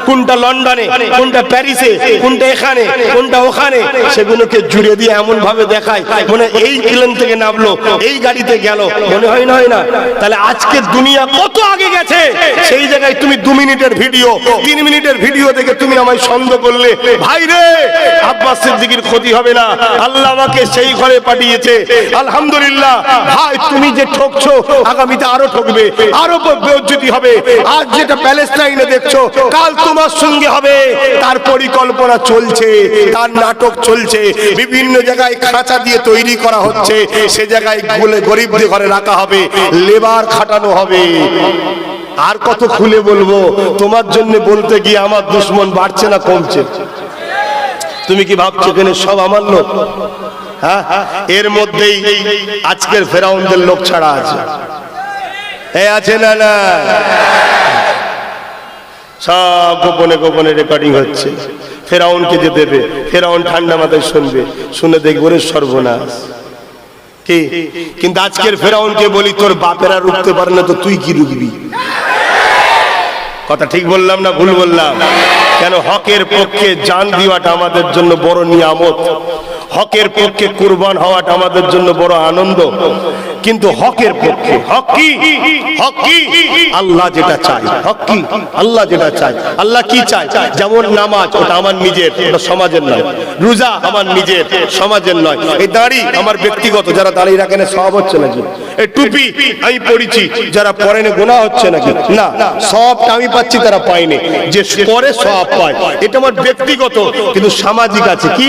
কোনটা লন্ডনে, কোনটা প্যারিসে, কোনটা এখানে, কোনটা ওখানে, সেগুলোকে জুড়ে দিয়ে এমন ভাবে দেখায় মানে এই প্লেন থেকে নামলো, এই গাড়িতে গেল, মনে হয় না, হয় না। তাহলে আজকের দুনিয়া কত আগে গেছে, সেই জায়গায় তুমি 2 মিনিটের ভিডিও, 3 মিনিটের ভিডিও দেখে তুমি আমায় সন্দেহ করলে। ভাই রে, আব্বাস সিদ্দিকীর ক্ষতি হবে না, আল্লাহ আমাকে সেই ঘরে পাঠিয়েছে, আলহামদুলিল্লাহ। ভাই তুমি যে ঠকছো, আগামীতে আরো ঠকবে, আরো বেইজ্জতি হবে। আজ যেটা প্যালেস্টাইনে দেখছো, কাল তোমার সঙ্গে হবে। তার পরিকল্পনা চলছে, তার নাটক চলছে, বিভিন্ন জায়গায় খাঁচা দিয়ে তৈরি করা হচ্ছে, সে জায়গায় গরিবদের ঘরে রাখা হবে, লেবার খাটানো হবে। আর কত খুলে বলবো, তোমার জন্য বলতে গিয়ে আমার দুশ্মন বাড়ছে না কমছে। তুমি কি ভাবছো এখানে সব আমার লোক? হ্যাঁ, এর মধ্যেই আজকের ফেরাউনদের লোক ছাড়া আছে, এই আছে না? না, সব গোপনে গোপনে রেকর্ডিং হচ্ছে। ফেরাউনকে যে দেবে, ফেরাউন ঠান্ডা মাথায় শুনবে, শুনে দেখবে রে সর্বনাশ কি। কিন্তু আজকের ফেরাউনকে বলি, তোর বাপেরা রুখতে পারে না, তো তুই কি রুখবি? কথা ঠিক বললাম না ভুল বললাম? কেন হকের পক্ষে জান দেওয়াটা আমাদের জন্য বড় নিয়ামত, হকের পক্ষে কুরবান হওয়াটা আমাদের জন্য বড় আনন্দ। কিন্তু হকের পক্ষে। হক কি? হক কি? আল্লাহ যেটা চায়। হক কি? আল্লাহ যেটা চায়। আল্লাহ কি চায়? যেমন নামাজ, ওটা আমার নিজের, ওটা সমাজের নয়। রোজা আমার নিজের, সমাজের নয়। এই দাড়ি আমার ব্যক্তিগত, যারা দাড়ি রাখেন সব হচ্ছে নাকি? এই টুপি আমি পড়েছি, যারা পরেন গোনা হচ্ছে নাকি? না, সবটা আমি পাচ্ছি, তারা পায়নি। যে পরে সব পায়, এটা আমার ব্যক্তিগত। কিন্তু সামাজিক আছে কি?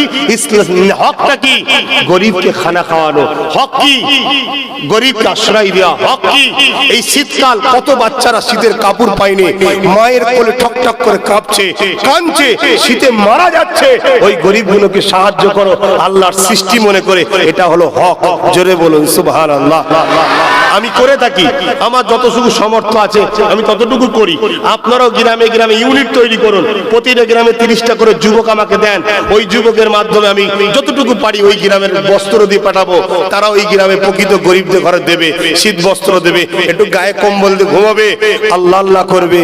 হকটা কি? গরিবকে খানা খাওয়ানো। হক কি? গরিবকে আশ্রয় দেওয়া। হক কি? এই শীতকাল কত বাচ্চারা শীতের কাপড় পায়নি, মায়ের কোলে ঠক ঠক করে কাঁপছে, কাঁদছে, শীতে মারা যাচ্ছে। ওই গরিবগুলোকে সাহায্য করো আল্লাহর সৃষ্টি মনে করে। এটা হলো হক। জোরে বলুন সুবহানাল্লাহ। আমি করে থাকি, আমার যতটুকু সামর্থ্য আছে আমি ততটুকু করি। আপনারাও গ্রামে গ্রামে ইউনিট তৈরি করুন, প্রতিটা গ্রামে 30টা করে যুবক আমাকে দেন। ওই যুবকের মাধ্যমে আমি যতটুকু পারি ওই গ্রামের বস্ত্র দিয়ে পাঠাবো। তারা ওই গ্রামে প্রকৃত গরিবদের ঘরে দেবে, শীত বস্ত্র দেবে, একটু গায়ে কম্বল দিয়ে ঘুমাবে, আল্লাহ আল্লাহ করবে।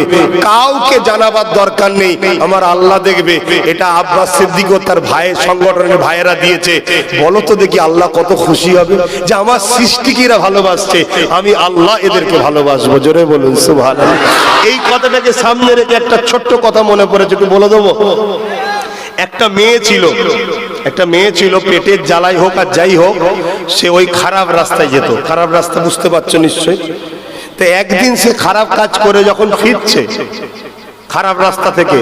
কাউকে জানাবার দরকার নেই, আমার আল্লাহ দেখবে। এটা আব্বাস সিদ্দিক ও তার ভাইয়ের সংগঠনের ভাইয়েরা দিয়েছে। বলো তো দেখি আল্লাহ কত খুশি হবে যে আমার সৃষ্টিকেরা ভালোবাসছে, আমি আল্লাহ এদেরকে ভালোবাসবো। জোরে বলুন সুবহানাল্লাহ। এই কথাটাকে সামনে রেখে একটা ছোট্ট কথা মনে পড়েছে, একটু বলে দেবো। একটা মেয়ে ছিল, পেটের জ্বালাই হোক আর যাই হোক, সে ওই খারাপ রাস্তায় যেত। খারাপ রাস্তা বুঝতে পারছো নিশ্চয়ই। তো একদিন সে খারাপ কাজ করে যখন ফিরছে খারাপ রাস্তা থেকে,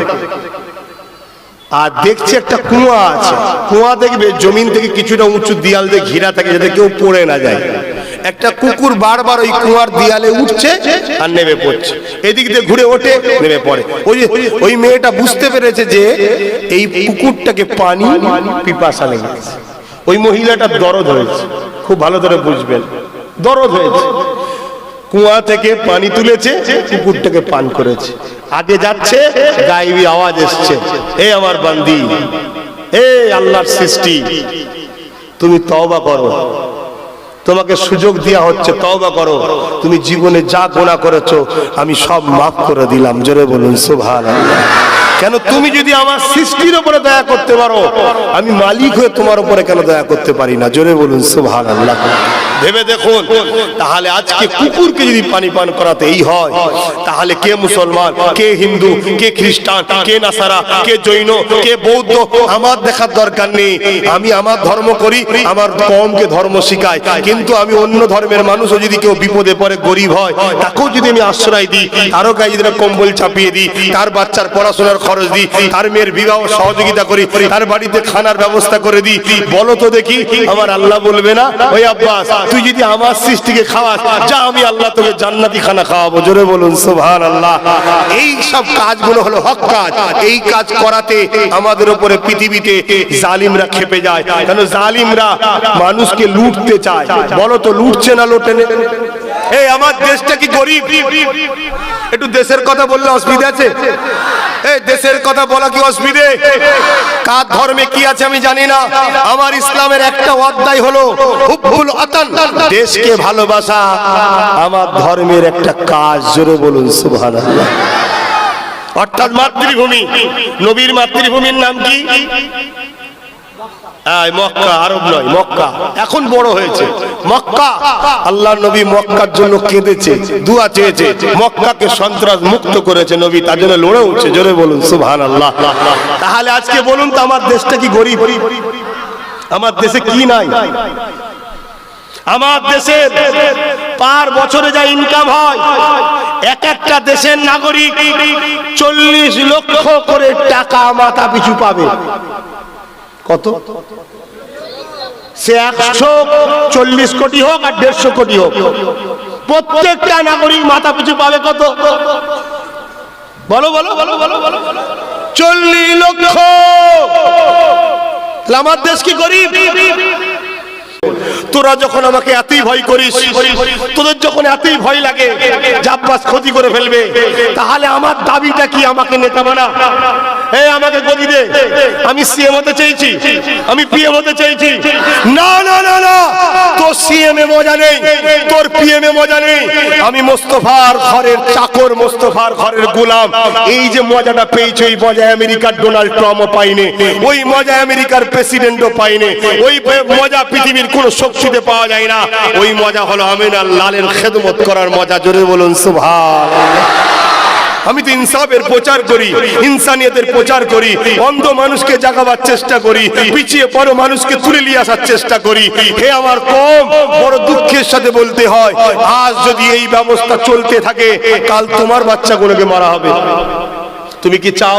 আর দেখছে একটা কুয়া আছে। কুয়া দেখবে জমিন থেকে কিছুটা উঁচু দেয়াল দিয়ে ঘিরা থাকে, যাতে কেউ পড়ে না যায়। একটা কুকুর বারবার ওই কুয়ার দেয়ালে উঠছে আর নেমে পড়ছে, এদিক দিয়ে ঘুরে ওঠে, নেমে পড়ে। ওই মেয়েটা বুঝতে পেরেছে যে এই কুকুরটাকে পানি পিপাসা লেগেছে। ওই মহিলাটার দরদ হয়েছে, খুব ভালো করে বুঝবেন, দরদ হয়েছে। কুয়া থেকে পানি তুলেছে, কুকুরটাকে পান করেছে। আগে যাচ্ছে, গায়েবী আওয়াজ এসছে, হে আমার বান্দি, হে আল্লাহর সৃষ্টি, তুমি তওবা করো, তোমাকে সুযোগ দেওয়া হচ্ছে, তওবা করো। তুমি জীবনে যা গুনাহ করেছো আমি সব মাফ করে দিলাম। জোরে বলুন সুবহানাল্লাহ। কেন? তুমি যদি আমার সৃষ্টির উপরে দয়া করতে পারো, আমি মালিক হয়ে তোমার উপরে কেন দয়া করতে পারি না? জোরে বলুন সুবহানাল্লাহ। ভেবে দেখুন, তাহলে আজকে কুকুরকে যদি পানি পান করাতে এই হয়, তাহলে কে মুসলমান, কে হিন্দু, কে খ্রিস্টান, কে নাসারা, কে জৈন, কে বৌদ্ধ, আমার দেখার দরকার নেই। আমি আমার ধর্ম করি, আমার কওমকে ধর্ম শিখাই। কিন্তু আমি অন্য ধর্মের মানুষও যদি কেউ বিপদে পড়ে, গরিব হয়, তাকেও যদি আমি আশ্রয় দিই, তারও গায়ে যদি কম্বল চাপিয়ে দিই, তার বাচ্চার পড়াশোনার খরচ দিই, তার মেয়ের বিবাহ সহযোগিতা করি, তার বাড়িতে খানার ব্যবস্থা করে দিই, বলো তো দেখি আমার আল্লাহ বলবে না, ওই আব্বাস তুই যদি আমার সৃষ্টিকে খাওয়াস, যা আমি আল্লাহ তোকে জান্নাতি খানা খাওয়াবো? জোরে বলুন সুবহানাল্লাহ। এই সব কাজগুলো হলো হক কাজ। এই কাজ করাতে আমাদের উপরে পৃথিবীতে জালিমরা খেপে যায়। কেন? জালিমরা মানুষকে লুটতে চায়। বলো তো লুটছে না লোটে? এই আমার দেশটা কি গরিব? একটু দেশের কথা বললে অসুবিধা আছে? এই দেশের কথা বলা কি অসুবিধে? কার ধর্মে কি আছে আমি জানি না। আমার ইসলামের একটা অধ্যায় হলো হুব্বুল ওয়াতান, দেশকে ভালোবাসা আমার ধর্মের একটা কাজ। জোরে বলুন সুবহানাল্লাহ। অর্থাৎ মাতৃভূমি, নবীর মাতৃভূমির নাম কি? মক্কা, আরব নয়, মক্কা। এখন বড় হয়েছে মক্কা। আল্লাহর নবী মক্কার জন্য কেঁদেছে, দুয়া চেয়েছে, মক্কাকে সন্ত্রাস মুক্ত করেছে নবী, তার জন্য লড়ে উঠছে। জোরে বলুন সুবহানাল্লাহ। তাহলে আজকে বলুন তো আমার দেশটা কি গরিব? আমার দেশে কি নাই? আমার দেশে পার বছরে যা ইনকাম হয়, এক একটা দেশের নাগরিক 40 লক্ষ করে টাকা মাথা পিছু পাবে। কত? সে 140 কোটি হোক আর 150 কোটি হোক, প্রত্যেকটা নাগরিক মাথা পিছু পাবে কত? বলো বলো বলো বলো বলো। 40 লক্ষ। আমার দেশ কি গরিব? তোরা যখন আমাকে এতই ভয় করিস, তোদের যখন এতই ভয় লাগে যে আব্বাস ক্ষতি করে ফেলবে, তাহলে আমার দাবিটা কি? আমাকে নেতা বানা। এই আমাকে গদি দে, আমি সিএম হতে চেয়েছি, আমি পিএম হতে চেয়েছি। না না না না, তোর সিএম এ মজা নেই, তোর পিএম এ মজা নেই। আমি মোস্তফার ঘরের চাকর, মোস্তফার ঘরের গোলাম। এই যে মজাটা পেয়েছে, ওই মজা আমেরিকার ডোনাল্ড ট্রাম্পও পাইনি, ওই মজা আমেরিকার প্রেসিডেন্টও পাইনি, ওই মজা পৃথিবীর কোন শক্তিতে পাওয়া যায় না। ওই মজা হলো আমিনার লালের খেদমত করার মজা। জোরে বলুন সুবহানাল্লাহ। আমি তো ইনসাফের প্রচার করি, ইনসানিয়তের প্রচার করি, অন্ধ মানুষকে জাগাবার চেষ্টা করি, পিছিয়ে পড়ো মানুষকে তুলে নিয়ে আসার চেষ্টা করি। হে আমার কম, বড় দুঃখের সাথে বলতে হয়, আজ যদি এই ব্যবস্থা চলতে থাকে, কাল তোমার বাচ্চাগুলোকে মারা হবে। তুমি কি চাও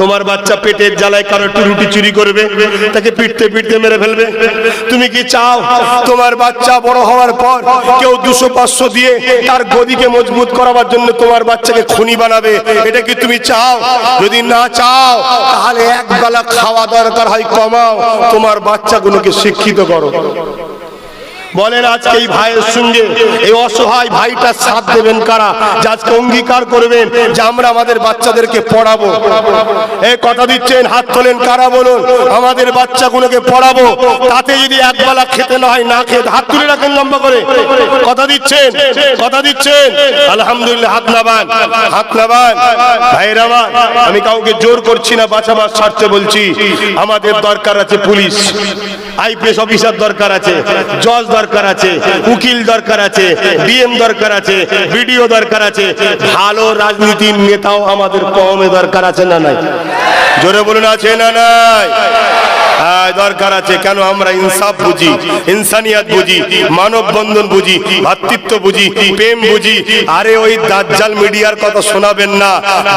তোমার বাচ্চা পেটের জ্বালায় কারো একটু রুটি চুরি করবে, তাকে পিটতে পিটতে মেরে ফেলবে? তুমি কি চাও তোমার বাচ্চা বড় হওয়ার পর কেউ 200-500 দিয়ে তার গদিকে মজবুত করাবার জন্য তোমার বাচ্চাকে খুনি বানাবে? এটা কি তুমি চাও? যদি না চাও, তাহলে এক বেলা খাওয়া দরকার হয় কমাও, তোমার বাচ্চাগুলোকে শিক্ষিত করো। বলেন আজকে এই ভাইয়ের সঙ্গে এই অসহায় ভাইটার সাথ দেবেন কারা? যে আজকে অঙ্গীকার করবেন যে আমরা আমাদের বাচ্চাদেরকে পড়াবো। এই কথা দিচ্ছেন, হাত তোলেন কারা বলুন? আমাদের বাচ্চাগুলোকে পড়াবো, তাতে যদি একবেলা খেতে না হয়, না খেতে হাত তুলে রাখেন লম্বা করে। কথা দিচ্ছেন, কথা দিচ্ছেন? আলহামদুলিল্লাহ, হাত নামান, হাত নামান। ভাইয়ের আমার, আমি কাউকে জোর করছি না, বাঁচাবার স্বার্থে বলছি। আমাদের দরকার আছে পুলিশ, আইপিএস অফিসার দরকার আছে, জজ দরকার আছে, উকিল দরকার আছে, ডিএম দরকার আছে, বিডিও দরকার আছে। ভালো রাজনীতির নেতাও আমাদের কমে দরকার আছে না নাই? জোরে বলুন, আছে না নাই? দরকার আছে। কেন? আমরা ইনসাফ বুঝি, ইনসানিয়াত বুঝি, মানব বন্ধন বুঝি, ভ্রাতৃত্ব বুঝি, প্রেম বুঝি। আরে ওই দাজ্জাল মিডিয়ার কথা শোনাবেন না।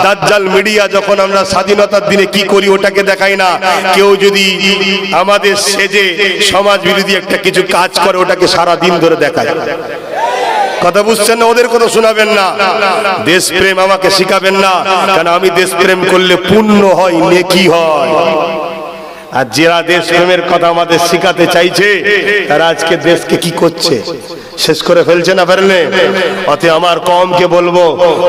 দাজ্জাল মিডিয়া যখন আমরা স্বাধীনতার দিনে কি করি ওটাকে দেখাই না। কেউ যদি আমাদের সেজে সমাজ বিরোধী একটা কিছু কাজ করে, ওটাকে সারা দিন ধরে দেখায়। কথা বুঝছেন না? ওদের কথা শোনাবেন না। দেশপ্রেম আমাকে শিখাবেন না, কারণ আমি দেশপ্রেম করলে পুণ্য হয়, নেকি হয়। আর যারা দেশপ্রেমের কথা আমাদের শিখাতে চাইছে, তারা আজকে দেশকে কি করছে? শেষ করে ফেলছে না ফেললে? অতএব আমার কমকে বলবো,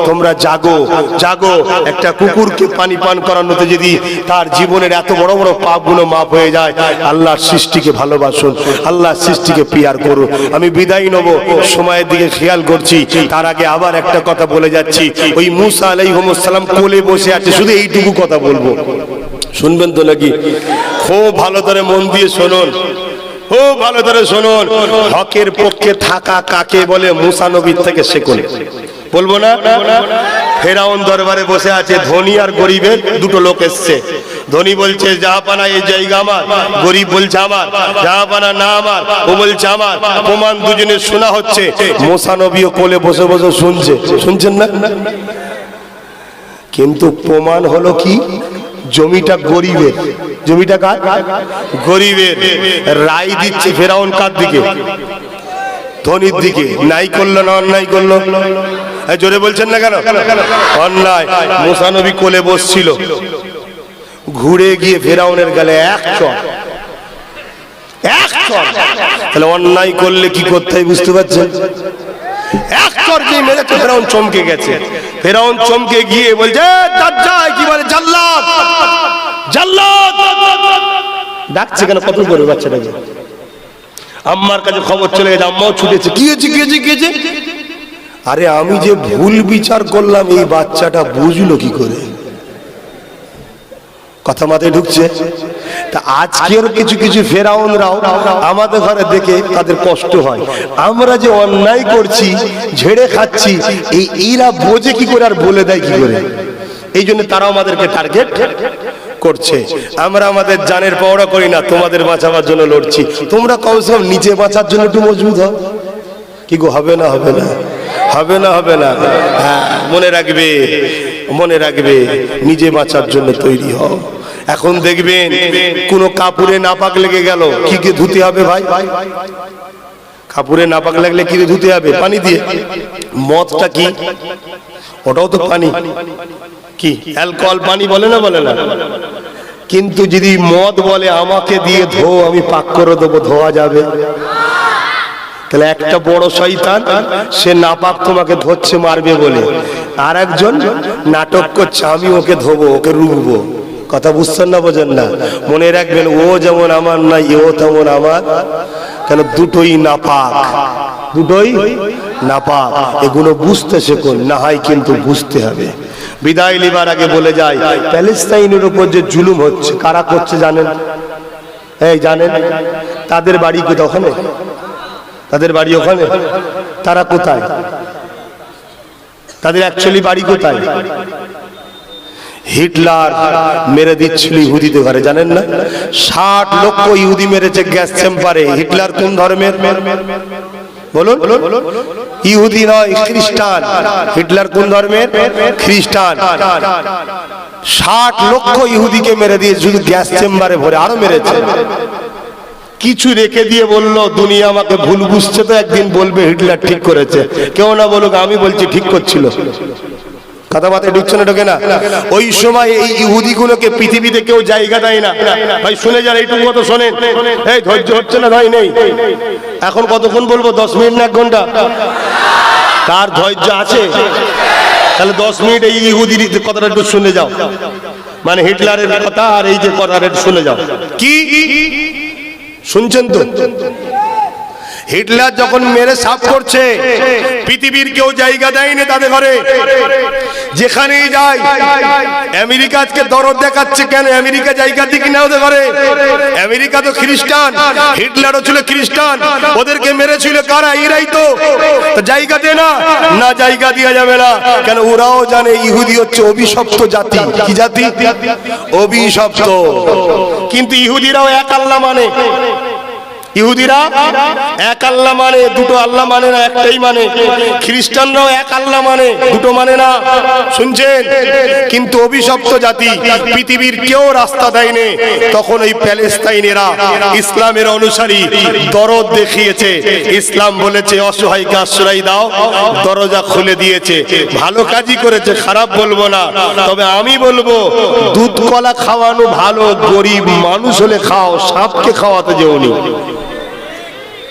তোমরা জাগো, জাগো। একটা কুকুরকে পানি পান করানোতে যদি তার জীবনের এত বড় বড় পাপগুলো মাফ হয়ে যায়, আল্লাহর সৃষ্টিকে ভালোবাসুন, আল্লাহর সৃষ্টিকে পিয়ার করুন। আমি বিদায় নেব, সময়ের দিকে খেয়াল করছি। তার আগে আবার একটা কথা বলে যাচ্ছি। ওই মুসা আলাইহিস সালাম কোলে বসে আছে, শুধু এইটুকু কথা বলবো, শুনবেন তো নাকি? খুব ভালো করে মন দিয়ে শুনুন, খুব ভালো করে শুনুন। হকের পক্ষে থাকা কাকে বলে, মুসা নবীর থেকে শিখুন। বলবো না? ফেরাউন দরবারে বসে আছে, ধনী আর গরিবের দুটো লোক এসছে। ধনী বলছে জাহাপানা এই জায়গা আমার, গরিব বলছে আমার। জাহাপানা না আমার, ও বলছে আমার। প্রমাণ দুজনে শোনা হচ্ছে। মুসা নবীও কোলে বসে বসে শুনছে, শুনছেন না? কিন্তু প্রমাণ হলো কি? জমিটা গরিবের, জমিটা কার? গরিবের। রায় দিচ্ছে ফেরাউন কার দিকে? ধনীর দিকে। নাই করলো না অন্যায় করলো? জোরে বলছেন না কেন? অন্যায়। মুসা নবী কোলে বসছিল, ঘুরে গিয়ে ফেরাউনের গালে এক চড়, এক চড়। তাহলে অন্যায় করলে কি করতে হয় বুঝতে পারছেন? এক চড় দিয়ে মেরেছে, ফেরাউন চমকে গেছে। ফেরাউন চমকে গিয়ে বলছে দাজ্জাল, কি বলে? জাল্লাদ, জাল্লাদ ডাকছে কেন? কত করে বাচ্চাটাকে? আম্মার কাছে খবর চলে গেছে, আম্মাও ছুটেছে। কি হয়েছে, কি হয়েছে, কি হয়েছে? আরে আমি যে ভুল বিচার করলাম, এই বাচ্চাটা বুঝলো কি করে? কথা মাথায় ঢুকছে? তা আজকের কিছু কিছু ফেরাউনরাও আমাদের ঘরে দেখে তাদের কষ্ট হয়। আমরা যে অন্যায় করছি, ঝেড়ে খাচ্ছি, এইরা বোঝে কি করে আর বলে দেয় কি করে? এই জন্য তারা আমাদেরকে টার্গেট করছে। আমরা আমাদের জানের পাওয়া করি না, তোমাদের বাঁচাবার জন্য লড়ছি। তোমরা কমসে কম নিজে বাঁচার জন্য একটু মজবুত হও। কি গো, হবে না? হবে না? হবে না? হবে না? হ্যাঁ, মনে রাখবে, মনে রাখবে, নিজে বাঁচার জন্য তৈরি হও। এখন দেখবেন কোন কাপড়ে নাপাক লেগে গেল, কি কি ধুতে হবে ভাই? কাপড়ে নাপাক লাগলে কি ধুতে হবে? পানি দিয়ে। মদটা কি? ওটাও তো পানি। কি অ্যালকোহল পানি বলে না? বলে না? কিন্তু যদি মদ বলে আমাকে দিয়ে ধো, আমি পাক করে দেবো, ধোয়া যাবে? তাহলে একটা বড় শয়তান, সে নাপাক তোমাকে ধরছে মারবে বলে, আর একজন নাটক করছে আমি ওকে ধোবো, ওকে রুখবো। কথা বুঝছেন না, বোঝেন না? মনে রাখবেন, ও যেমন আমার না, ও তেমন আমার, কেন দুটোই নাপাক, দুটোই নাপাক। এগুলো বুঝতে শেখুন, না হয় কিন্তু বুঝতে হবে। বিদায় লিবার আগে বলে যায়, প্যালেস্তাইনের উপর যে জুলুম হচ্ছে, কারা করছে জানেন? এই জানেন? তাদের বাড়ি কোথায়? ওখানে তাদের বাড়ি, ওখানে তারা কোথায়? তাদের অ্যাকচুয়ালি বাড়ি কোথায়? হিটলার মেরে দিচ্ছিল ইহুদিদের ঘরে, জানেন না? 60 লক্ষ ইহুদি মেরেছে গ্যাস চেম্বারে। হিটলার কোন ধর্মের বলুন? ইহুদি নয়, খ্রিস্টান। হিটলার কোন ধর্মের? খ্রিস্টান। 60 লক্ষ ইহুদিকে মেরে দিয়ে শুধু গ্যাস চেম্বারে ভরে, আরো মেরেছে। কিছু রেখে দিয়ে বলল, দুনিয়া আমাকে ভুল বুঝছে, তো একদিন বলবে হিটলার ঠিক করেছে। কেউ না বলুক, আমি বলছি ঠিক করছিল। কথা মাথায় ঢুকছে না, ঢোকে না? ওই সময় এই ইহুদিগুলোকে পৃথিবীতে কেউ জায়গা দেয় না। ভাই শুনে যান, এইটুকু মতো শোনেন। এই ধৈর্য হচ্ছে না ভাই? নেই। এখন কতক্ষণ বলবো? 10 মিনিট না 1 ঘন্টা? কার ধৈর্য আছে? তাহলে 10 মিনিট এই ইহুদির কথাটা একটু শুনে যাও। মানে হিটলারের কথা আর এই যে কথাটা একটু শুনে যাও। কি শুনছেন তো? হিটলার যখন মেরে সাফ করছে, পৃথিবীর কেউ জায়গা দেয়নি তাদের ঘরে। যেখানেই যায়, আমেরিকা আজকে দরদ দেখাচ্ছে, কেন আমেরিকা জায়গা দিক না ওদের ঘরে? আমেরিকা তো খ্রিস্টান, হিটলারও ছিল খ্রিস্টান, ওদেরকে মেরেছিল কারা? এরাই তো। জায়গা দে না, না জায়গা দেওয়া যাবে না। কেন? ওরাও জানে ইহুদি হচ্ছে অভিশপ্ত জাতি। কি জাতি? অভিশপ্ত। কিন্তু ইহুদিরাও এক আল্লাহ মানে। ইহুদিরা এক আল্লাহ মানে, দুটো আল্লাহ মানে না, একটাই মানে। খ্রিস্টানরাও এক আল্লাহ মানে, দুটো মানে না। শুনছেন? কিন্তু অভিশপ্ত জাতি, পৃথিবীর কেউ রাস্তা দেয়নি। তখন ওই প্যালেস্তাইনেরা ইসলামের অনুসারী দরদ দেখিয়েছে। ইসলাম বলেছে অসহায়কে আশ্রয় দাও, দরজা খুলে দিয়েছে। ভালো কাজই করেছে, খারাপ বলবো না। তবে আমি বলবো, দুধ কলা খাওয়ানো ভালো, গরিব মানুষ হলে খাও, সাপকে খাওয়াতে যেওনি।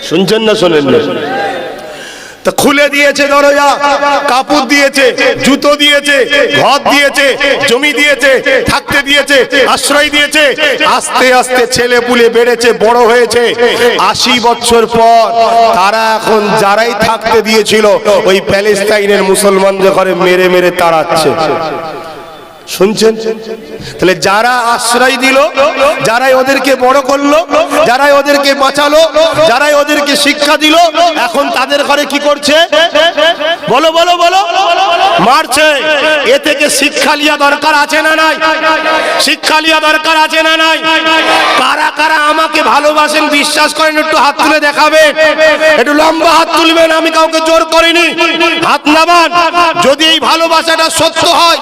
শুনছেন না? শোনেন না? তা খুলে দিয়েছে দরজা, কাপড় দিয়েছে, জুতো দিয়েছে, ঘর দিয়েছে, জমি দিয়েছে, থাকতে দিয়েছে, আশ্রয় দিয়েছে। আস্তে আস্তে ছেলে পুলে বেড়েছে, বড় হয়েছে। 80 বছর পর তারা এখন যারাই থাকতে দিয়েছিল ওই প্যালেস্তাইনের মুসলমানদের ঘরে মেরে মেরে তাড়াচ্ছে। শুনছেন? তাহলে যারা আশ্রয় দিল, যারাই ওদেরকে বড় করলো, যারাই ওদেরকে বাঁচালো, যারাই ওদেরকে শিক্ষা দিল, এখন তাদের ঘরে কি করছে? বলো বলো বলো, মারছে। এ থেকে শিক্ষা লিয়া দরকার আছে না নাই? শিক্ষা লিয়া দরকার আছে না নাই? কারা কারা আমাকে ভালোবাসেন, বিশ্বাস করেন, একটু হাত তুলে দেখাবেন। একটু লম্বা হাত তুলবেন, আমি কাউকে জোর করিনি। হাত নামান। যদি এই ভালোবাসাটা সত্য হয়,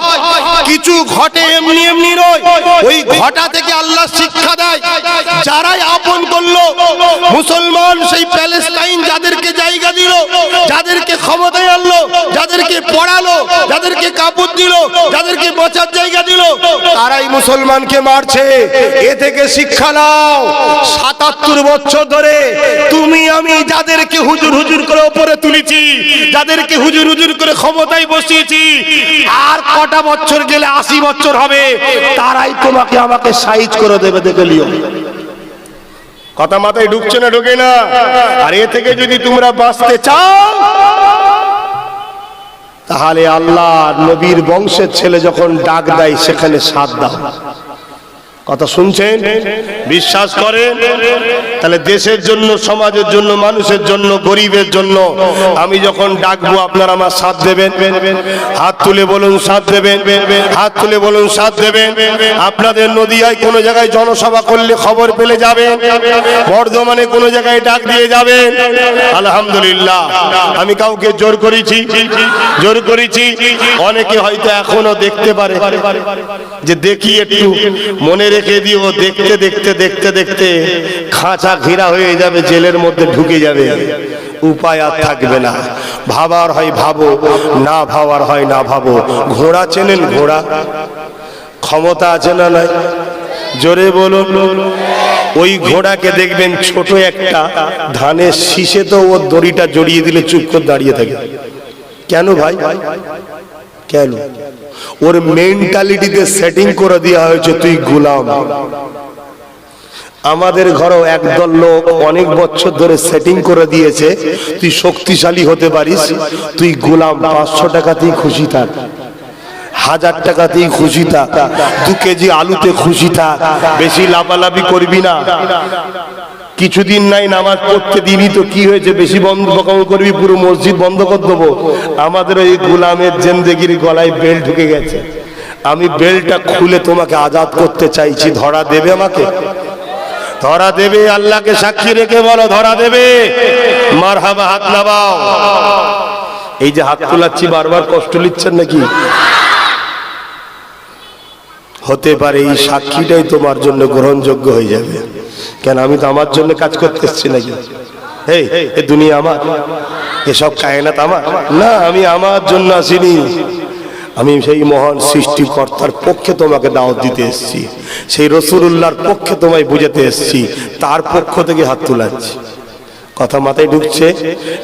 কিছু ঘটে এমনি এমনি নয়, ওই ঘটা থেকে আল্লাহ শিক্ষা দেয়। যারাই আপন করলো মুসলমান, সেই প্যালেস্তাইন যাদেরকে জায়গা দিল, যাদেরকে ক্ষমতায় আনলো, যাদেরকে পড়ালো, যাদেরকে কাপড় দিল, যাদেরকে বাঁচার জায়গা দিল, তারাই মুসলমানকে মারছে। এ থেকে শিক্ষা নাও। 77 বছর ধরে তুমি আমি যাদেরকে হুজুর হুজুর করে উপরে তুলেছি, যাদেরকে হুজুর হুজুর করে ক্ষমতায় বসিয়েছি, আর কটা বছর গেলে 80 বছর হবে, তারাই তোমাকে আমাকে সাইজ করে দেবে, দেখে লিও। কথা মাথায় ঢুকছে না? ঢোকে না? আর এ থেকে যদি তোমরা বাঁচতে চাও, তাহলে আল্লাহ নবীর বংশের ছেলে যখন ডাক দেয়, সেখানে সাথ দাও। কথা শুনছেন? বিশ্বাস করেন? তাহলে দেশের জন্য, সমাজের জন্য, মানুষের জন্য, গরিবের জন্য আমি যখন ডাকবো, আপনারা আমার সাথ দেবেন। হাত তুলে বলুন সাথ দেবেন। হাত তুলে বলুন সাথ দেবেন। আপনাদের নদিয়ায় কোনো জায়গায় জনসভা করলে খবর পেলে যাবেন, বর্ধমানে কোনো জায়গায় ডাক দিয়ে যাবেন। আলহামদুলিল্লাহ, আমি কাউকে জোর করেছি? জোর করেছি? অনেকে হয়তো এখনো দেখতে পারে, যে দেখি একটু মনে রেখে দিও। দেখতে দেখতে দেখতে দেখতে খাঁচা ঘেরা হয়ে যাবে, জেলের মধ্যে ঢুকে যাবে, উপায় আর থাকবে না। ভাবার হয় ভাবো, না ভাবার হয় না ভাবো। ঘোড়া চেনেন? ঘোড়া ক্ষমতা আছে না নাই? জোরে বলুন। ওই ঘোড়াকে দেখবেন ছোট একটা ধানের শীষে তো ওর দড়িটা জড়িয়ে দিলে চুপ করে দাঁড়িয়ে থাকে। কেন ভাই? কেন? ওর মেন্টালিটিতে সেটিং করে দেওয়া হয়েছে তুই গোলাম। আমাদের ঘরেও একদল লোক অনেক বছর ধরে সেটিং করে দিয়েছে তুই শক্তিশালী হতে পারিস, তুই গোলাম। 500 টাকাতেই খুশি থাক, 1000 টাকাতেই খুশি থাক, 2 কেজি আলুতে খুশি থাক, বেশি লাফালাফি করবি না। কিছুদিন নাই নামাজ পড়তে দিনই তো কি হয়েছে, বেশি বন্ধ করবি পুরো মসজিদ বন্ধ করে দেবো। আমাদের ওই গোলামের জিন্দেগির গলায় বেল্ট ঢুকে গেছে। আমি বেল্টটা খুলে তোমাকে আজাদ করতে চাইছি, ধরা দেবে আমাকে? ধরা দেবে? আল্লাহকে সাক্ষী রেখে বলো ধরা দেবে? মারহাবা, হাত নামাও। এই যে হাত তোলাচ্ছি বারবার কষ্ট নিচ্ছেন নাকি? হতে পারে এই সাক্ষীটাই তোমার জন্য গ্রহণযোগ্য হয়ে যাবে। কেন? আমি তো আমার জন্য কাজ করতে এসেছি নাকি? এই এ দুনিয়া আমার, এসব কায়নাত আমার না, আমি আমার জন্য আসিনি। আমি সেই মহান সৃষ্টিকর্তার পক্ষে তোমাকে দাওয়াত দিতে এসেছি, সেই রাসূলুল্লাহর পক্ষে তোমায় বুঝাতে এসেছি, তার পক্ষ থেকে হাত তোলাচ্ছি। কথা মাথায় ঢুকছে?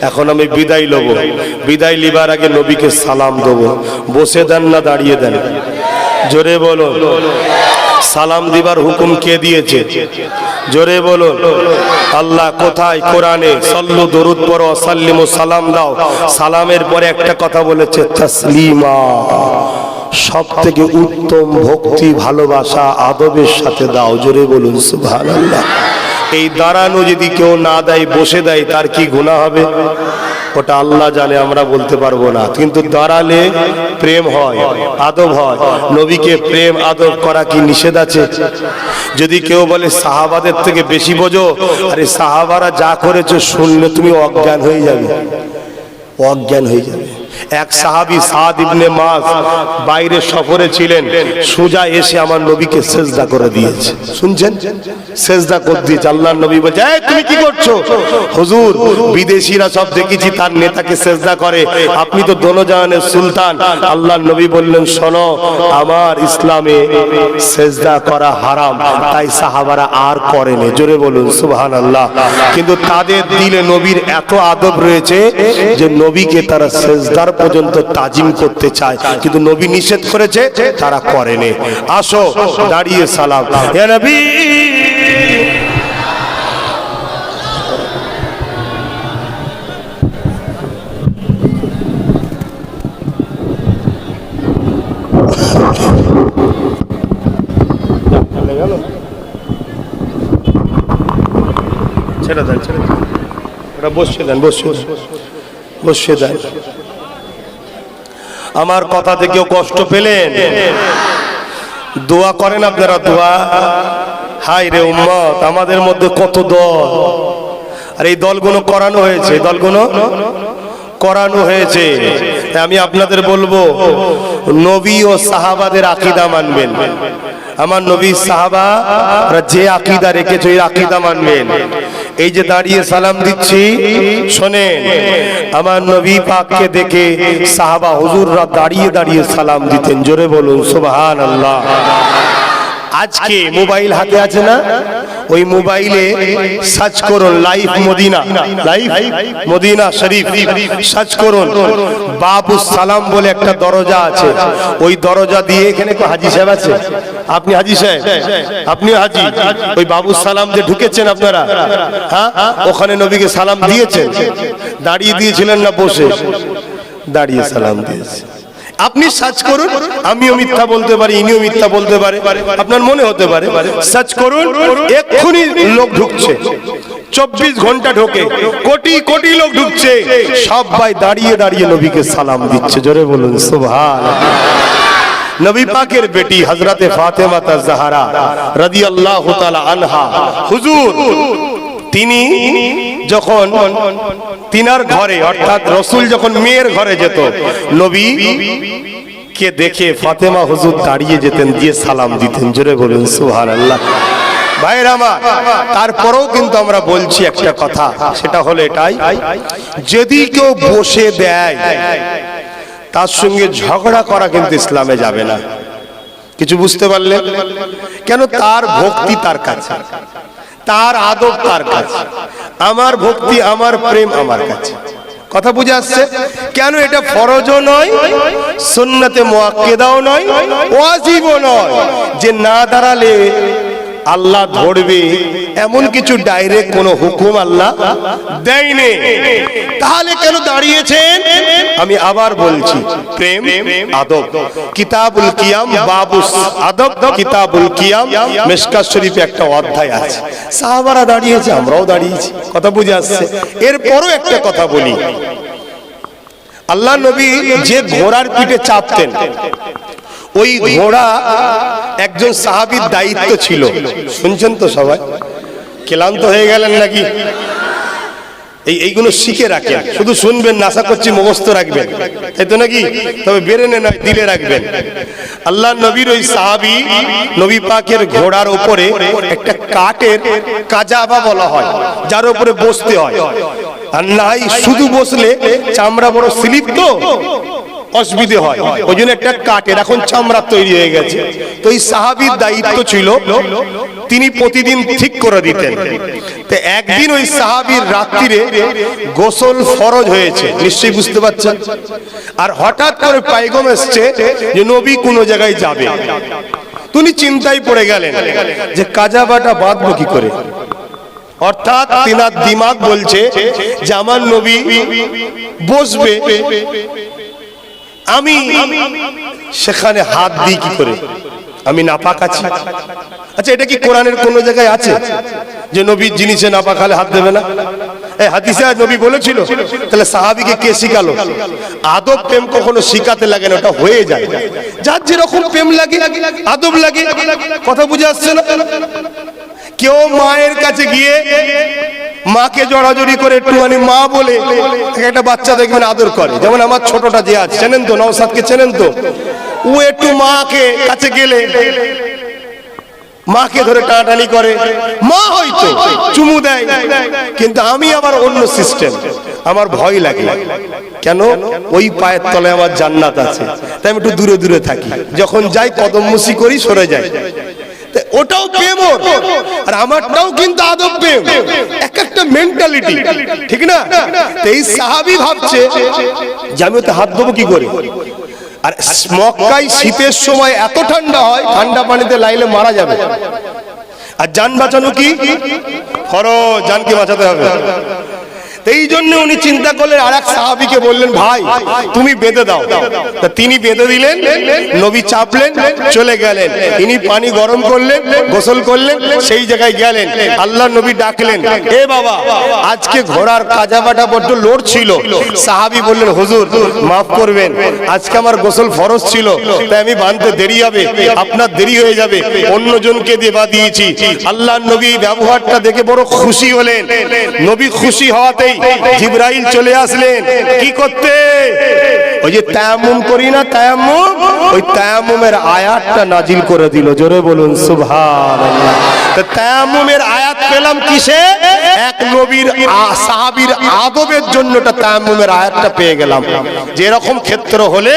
এখন আমি বিদায় লব। বিদায় লিবার আগে নবীকে সালাম দেবো। বসে দেন না দাঁড়িয়ে দেন? জোরে বলো। সালাম দিবার হুকুম কে দিয়েছে? জোরে বলো। আল্লাহ কোথায়? কোরআনে। সাল্লু, দরুদ পড়ো, সাল্লিমু, সালাম দাও। সালামের পরে একটা কথা বলেছে, তাসলিমা। সব থেকে উত্তম ভক্তি, ভালোবাসা, আদবের সাথে দাও। জোরে বলুন সুবহানাল্লাহ। এই দাঁড়ানো যদি কেউ না দেয়, বসে দেয়, তার কি গুনাহ হবে? ওটা আল্লাহ জানে, আমরা বলতে পারবো না। কিন্তু দাঁড়ালে প্রেম হয়, আদব হয়। নবীকে প্রেম আদব করা কি নিষেধ আছে? যদি কেউ বলে সাহাবাদের থেকে বেশি বোঝো, আরে সাহাবারা যা করেছে শুনলে তুমি অজ্ঞান হয়ে যাবে, অজ্ঞান হয়ে যাবে। এক সাহাবী সাদ ইবনে মাস বাইরে সফরে ছিলেন, সোজা এসে আমার নবীকে সেজদা করে দিয়েছে। শুনছেন? সেজদা করে দিয়েছে। আল্লাহর নবী বলছে, এই তুমি কি করছো? হুজুর, বিদেশিরা সব দেখেছি তার নেতাকে সেজদা করে, আপনি তো দোনো জাহানের সুলতান। আল্লাহর নবী বললেন, শোনো, আমার ইসলামে সেজদা করা হারাম, তাই সাহাবারা আর করেনি। জোরে বলুন সুবহানাল্লাহ। কিন্তু তাদের দিলে নবীর এত আদব রয়েছে যে নবীকে তারা সেজদার পর্যন্ত তাজিম করতে চায়, কিন্তু নবী নিষেধ করেছে, তারা করেনি। আসো দাঁড়িয়ে সালাম। ইয়া নবী, ছেড়ে দেন, ছেড়ে দেন, ওটা বসিয়ে দেন, বসিয়ে দেন। আমার কথাতে কেউ কষ্ট পেলেন? দোয়া করেন আপনারা? দোয়া। হাই রে উম্মত, আমাদের মধ্যে কত দল, আর এই দলগুলো করানো হয়েছে, দলগুলো করানো হয়েছে। আমি আপনাদের বলবো, নবী ও সাহাবাদের আকীদা মানবেন। আমার নবী সাহাবা যে আকীদা রেখেছে ওই আকীদা মানবেন। এই যে দাঁড়িয়ে সালাম দিচ্ছি, শোনেন, আমার নবী পাককে দেখে সাহাবা হুজুররা দাঁড়িয়ে দাঁড়িয়ে সালাম দিতেন। জোরে বলুন সুবহানাল্লাহ। আজকে মোবাইল হাতে আছে না, ওই মোবাইলে সার্চ করুন লাইভ মদিনা, লাইভ মদিনা শরীফ সার্চ করুন। বাবু সালাম বলে একটা দরজা আছে, ওই দরজা দিয়ে, এখানে কো হাজী সাহেব আছে? আপনি হাজী সাহেব? আপনিও হাজী? ওই বাবু সালাম যে ঢুকেছেন আপনারা, হ্যাঁ, ওখানে নবীকে সালাম দিয়েছেন? দাঁড়িয়ে দিয়েছিলেন না বসে? দাঁড়িয়ে সালাম দিয়েছে। আপনি সার্চ করুন, আমিও মিথ্যা বলতে পারি, ইনিও মিথ্যা বলতে পারে, আপনার মনে হতে পারে। সার্চ করুন, এক্ষুনি লোক ঢুকছে, 24 ঘন্টা ঢোকে, কোটি কোটি লোক ঢুকছে, সবাই দাঁড়িয়ে দাঁড়িয়ে নবীকে সালাম দিচ্ছে। জোরে বলুন সুবহানাল্লাহ। নবী পাকের বেটি হযরতে ফাতেমা তাজ-জাহরা রাদিয়াল্লাহু তাআলা আনহা, হুজুর তিনি যখন তিনার ঘরে, অর্থাৎ রাসূল যখন মেয়ের ঘরে যেত, নবী কে দেখে ফাতেমা হুজুর দাঁড়িয়ে যেতেন, দিয়ে সালাম দিতেন। জোরে বলুন সুবহানাল্লাহ। ভাইরা আমার, তারপরেও কিন্তু আমরা বলছি একটা কথা, সেটা হলো এটাই, যদি কেউ বসে দেয় তার সঙ্গে ঝগড়া করা কিন্তু ইসলামে যাবে না। কিছু বুঝতে পারলেন? কেন? তার ভক্তি তার কাছে, তার আদব তার কাছে, আমার ভক্তি, আমার প্রেম আমার কাছে। কথা বুঝে আসছে? কেন এটা ফরজও নয়, সুন্নতে মুআক্কাদাও নয়, ওয়াজিবও নয়, যে না দাঁড়ালে আল্লাহ ধরবে এমন কিছু ডাইরেক্ট কোনো হুকুম আল্লাহ দেয়নি। তাহলে কেন দাঁড়িয়েছেন? আমি আবার বলছি, প্রেম আদব, কিতাবুল কিয়াম বাবুস আদব, কিতাবুল কিয়াম মিশকাত শরীফে একটা অধ্যায় আছে। সাহাবারা দাঁড়িয়েছে, আমরাও দাঁড়িয়েছি। কথা বুঝে আসছে? এরপরও একটা কথা বলি, আল্লাহ নবী যে ঘোড়ার পিঠে চাপতেন, ওই ঘোড়া একজন সাহাবীর দায়িত্ব ছিল। শুনছেন তো সবাই? ক্লান্ত হয়ে গেলেন নাকি? এইগুলো শিখে রাখেন, শুধু শুনবেন না, আশা করছি মুখস্থ রাখবেন, তাই তো নাকি? তবে বেরেনে নয়, দিলে রাখবেন। আল্লাহ নবীর ওই সাহাবী নবী পাকের ঘোড়ার উপরে একটা কাঠের কাজাবা বলা হয়, যার উপরে বসতে হয়। আর নাই শুধু বসলে চামড়া বড় স্লিপ, তো অসুবিধে হয়, ওই জন্য একটা কাঠের, এখন চামড়া তৈরি হয়ে গেছে। তো এই সাহাবীর দায়িত্ব ছিল, তিনি প্রতিদিন ঠিক করে দিতেন। তো একদিন ওই সাহাবীর রাত্রিরে গোসল ফরজ হয়েছে, নিশ্চয়ই বুঝতে পারছেন। আর হঠাৎ করে পায়গাম এসছে যে নবী কোনো জায়গায় যাবে। তিনি চিন্তায় পড়ে গেলেন যে কাজাবাটা বাঁধবো কি করে। অর্থাৎ তিনার দিমাগ বলছে যে আমার নবী বসবে, আমি সেখানে হাত দিই কি করে, আমি নাপাক আছি। আচ্ছা, এটা কি কোরআনের কোন জায়গায় আছে যে নবীর জিনিসে নাপাক হলে হাত দেবে না? এই হাদিসে নবী বলেছিল? তাহলে সাহাবীকে কে শিখালো? আদব প্রেম কখনো শিখাতে লাগে না, ওটা হয়ে যায়। যার যেরকম প্রেম লাগে, আদব লাগে। কথা বুঝে আসছে না? কেউ মায়ের কাছে গিয়ে মাকে জড়াজড়ি করে একটুখানি মা বলে একটা বাচ্চা দেখবেন আদর করে। যেমন আমার ছোটটা যে আছে, চেনেন তো, নওশাদকে চেনেন তো, ও একটু মাকে কাছে গেলে মাকে ধরে টানাটানি করে, মা হয়তো চুমু দেয়, কিন্তু আমি আবার অন্য সিস্টেম, আমার ভয় লাগে। কেন? ওই পায়ের তলায় আমার জান্নাত আছে, তাই আমি একটু দূরে দূরে থাকি। যখন যাই কদম মুসি করি, সরে যাই। ওটাও প্রেম, আর আমারটাও কিন্তু আদব প্রেম, এক একটা মেন্টালিটি, ঠিক না? এই সাহাবী ভাবছে যে আমি ওতে হাত দেবো কি করে। আর মক্কায় শীতের সময় এত ঠান্ডা হয়, ঠান্ডা পানিতে লাইলে মারা যাবে। আর জান বাঁচানো কি ফরজ, জানকে বাঁচাতে হবে। এই জন্য উনি চিন্তা করলেন, আর এক সাহাবীকে বললেন, ভাই তুমি বেঁধে দাও। তা তিনি বেঁধে দিলেন, নবী চাপলেন, চলে গেলেন। তিনি পানি গরম করলেন, গোসল করলেন, সেই জায়গায় গেলেন। আল্লাহ নবী ডাকলেন, এ বাবা, আজকে ঘোড়ার কাজাবাটা বড্ড লোড ছিল। সাহাবী বললেন, হুজুর মাফ করবেন, আজকে আমার গোসল ফরজ ছিল, তাই আমি বাঁধতে দেরি হবে, আপনার দেরি হয়ে যাবে, অন্যজনকে দিয়ে বাঁধিয়েছি। আল্লাহ নবী ব্যবহারটা দেখে বড় খুশি হলেন। নবী খুশি হওয়াতেই জিবরাইল চলে আসলেন। কি করতে? ওই যে তায়াম্মুম করি না, তায়াম্মুম, ওই তায়াম্মুমের আয়াতটা নাজিল করে দিল। জোরে বলুন সুবহানাল্লাহ। তো তায়াম্মুমের আয়াত পেলাম কিসে? এক নবীর সাহাবীর আদবের জন্য তায়াম্মুমের আয়াতটা পেয়ে গেলাম। যে এরকম ক্ষেত্র হলে